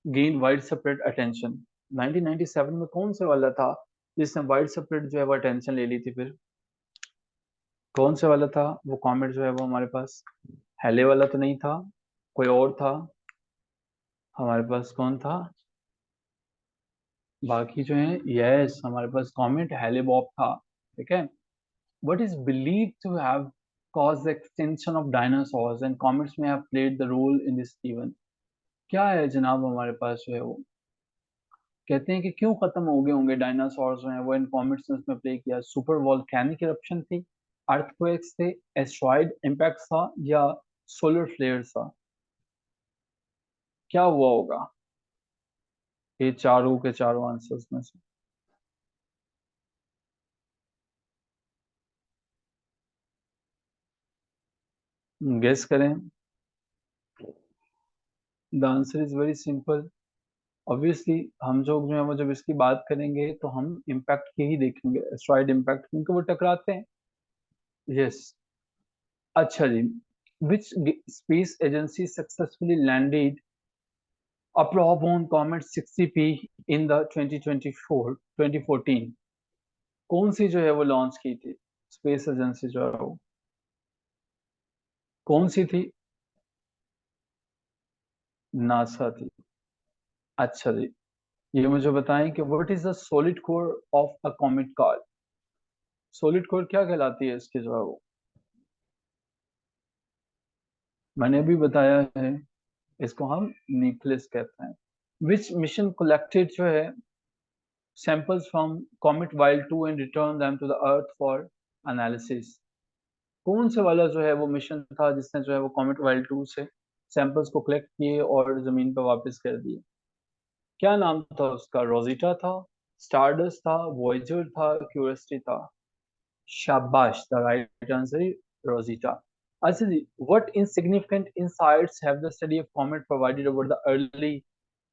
[SPEAKER 1] gained widespread attention? 1997 में कौन से वाला था जिसने widespread जो है वो attention ले ली थी फिर? कौन से वाला था वो कॉमेट जो है वो हमारे पास? हेले वाला तो नहीं था, कोई और था हमारे पास, कौन था? बाकी जो है, यस, हमारे पास कॉमेट हेले बॉब था, ठीक है। What is believed to have caused the extinction of dinosaurs and comets may have played the role in this event. क्या है जनाब हमारे पास जो है वो कहते हैं कि क्यों खत्म हो गए होंगे डायनासोर्स जो हैं वो इन कॉमेट्स ने उसमें प्ले किया सुपर वोल्केनिक इरप्शन थी अर्थक्वेक्स थे एस्ट्रॉइड इम्पैक्ट था या सोलर फ्लेयर था क्या हुआ होगा ये चारों के चारों आंसर्स में से गेस करें the answer is very simple obviously हम जो है वो जब इसकी बात करेंगे तो हम इम्पैक्ट के ही देखेंगे एस्ट्रॉइड इम्पैक्ट क्योंकि वो टकराते हैं यस अच्छा जी which space agency successfully landed a probe on comet 60P in the 2014 कौन सी जो है वो लॉन्च की थी स्पेस एजेंसी जो है वो कौन सी थी नासा थी अच्छा जी ये मुझे बताएं कि what is the solid core of a comet car solid core क्या कहलाती है इसकी जो है वो मैंने अभी बताया है इसको हम न्यूक्लियस कहते हैं विच मिशन कलेक्टेड जो है samples from Comet Wild 2 and return them to the Earth for analysis. कौन से वाला जो है वो मिशन था जिसने जो है वो कॉमेट वाइल्ड 2 से सैंपल्स को कलेक्ट किए और जमीन पर वापस कर दिए क्या नाम था उसका रोजिटा था स्टारडस्ट था वॉयेजर था क्यूरियोसिटी था शाबाश the right answer is Rosetta अच्छा जी what insignificant insights have the study of comet provided over the early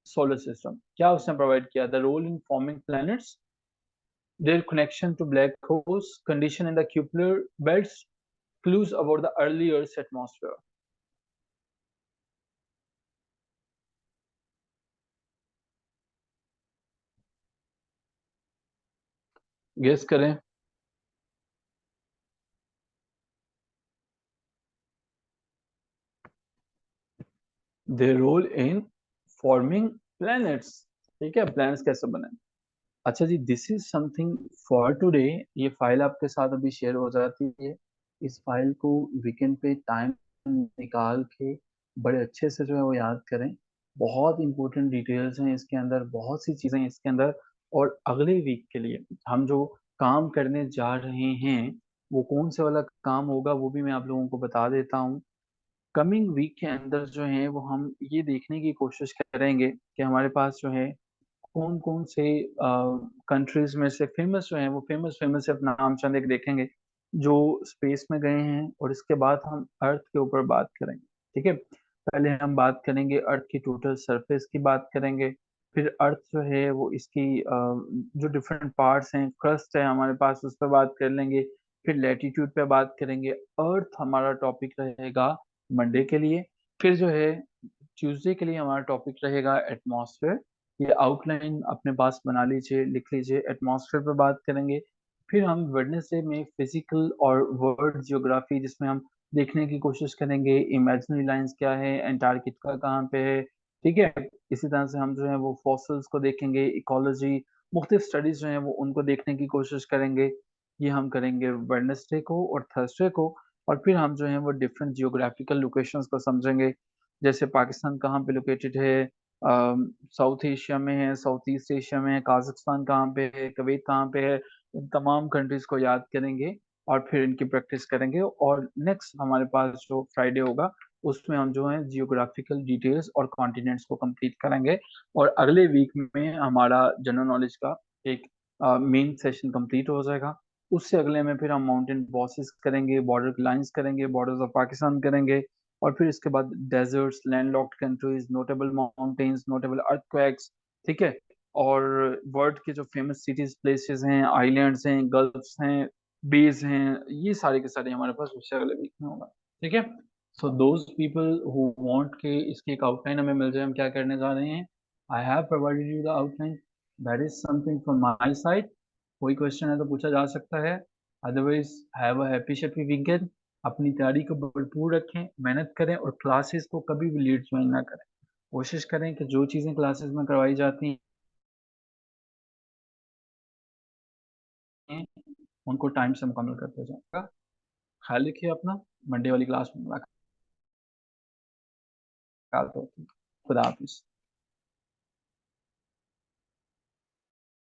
[SPEAKER 1] solar system क्या उसने प्रोवाइड किया the role in forming planets their connection to black holes, condition in the Kuiper belts, clues about the early Earth's atmosphere. Guess करें their role in forming planets. ठीक है planets कैसे बने अच्छा जी this is something for today ये file आपके साथ अभी शेयर हो जाती है इस फाइल को वीकेंड पे टाइम निकाल के बड़े अच्छे से जो है वो याद करें बहुत इंपॉर्टेंट डिटेल्स हैं इसके अंदर बहुत सी चीज़ें हैं इसके अंदर और अगले वीक के लिए हम जो काम करने जा रहे हैं वो कौन से वाला काम होगा वो भी मैं आप लोगों को बता देता हूँ कमिंग वीक के अंदर जो है वो हम ये देखने की कोशिश करेंगे कि हमारे पास जो है कौन कौन से कंट्रीज में से फेमस जो हैं वो फेमस फेमस सिर्फ नाम चंद एक देखेंगे जो स्पेस में गए हैं और इसके बाद हम अर्थ के ऊपर बात करेंगे ठीक है पहले हम बात करेंगे अर्थ की टोटल सरफेस की बात करेंगे फिर अर्थ जो है वो इसकी जो डिफरेंट पार्ट्स हैं क्रस्ट है हमारे पास उस पर बात कर लेंगे फिर लैटिट्यूड पे बात करेंगे अर्थ हमारा टॉपिक रहेगा मंडे के लिए फिर जो है ट्यूसडे के लिए हमारा टॉपिक रहेगा एटमॉस्फेयर ये आउटलाइन अपने पास बना लीजिए लिख लीजिए एटमॉस्फेयर पर बात करेंगे फिर हम वेडनेसडे में फिजिकल और वर्ल्ड जियोग्राफी जिसमें हम देखने की कोशिश करेंगे इमेजिनरी लाइंस क्या है एंटार्क्टिका कहाँ पे है ठीक है इसी तरह से हम जो है वो फॉसिल्स को देखेंगे इकोलॉजी मुख्तलिफ स्टडीज जो हैं वो उनको देखने की कोशिश करेंगे ये हम करेंगे वेडनेसडे को और थर्सडे को और फिर हम जो है वो डिफरेंट जियोग्राफिकल लोकेशंस को समझेंगे जैसे पाकिस्तान कहाँ पे लोकेटेड है साउथ एशिया में है साउथ ईस्ट एशिया में है काजाकिस्तान कहाँ पे है कुवैत कहाँ पे है इन तमाम कंट्रीज को याद करेंगे और फिर इनकी प्रैक्टिस करेंगे और नेक्स्ट हमारे पास जो फ्राइडे होगा उसमें हम जो है जियोग्राफिकल डिटेल्स और कॉन्टिनेंट्स को कंप्लीट करेंगे और अगले वीक में हमारा जनरल नॉलेज का एक मेन सेशन कंप्लीट हो जाएगा उससे अगले में फिर हम माउंटेन बॉसेस करेंगे बॉर्डर लाइंस करेंगे बॉर्डर्स ऑफ पाकिस्तान करेंगे और फिर इसके बाद deserts landlocked countries notable mountains notable earthquakes ठीक है और वर्ल्ड के जो फेमस सिटीज प्लेसेस हैं आइलैंड्स हैं गल्फ्स हैं बेज हैं ये सारे के सारे हमारे पास उससे अगले वीक में होगा ठीक है so those people who want के इसकी एक आउटलाइन हमें मिल जाए हम क्या करने जा रहे हैं I have provided you the outline that is something from my side कोई क्वेश्चन है तो पूछा जा सकता है otherwise have a happy shappy weekend अपनी तैयारी को भरपूर रखें मेहनत करें और क्लासेस को कभी भी लेट ज्वाइन ना करें कोशिश करें कि जो चीज़ें क्लासेस में करवाई जाती हैं उनको टाइम से मुकम्मल करते जाएगा ख्याल रखिए अपना मंडे वाली क्लास में मुलाकात होती है। खुदा हाफिज।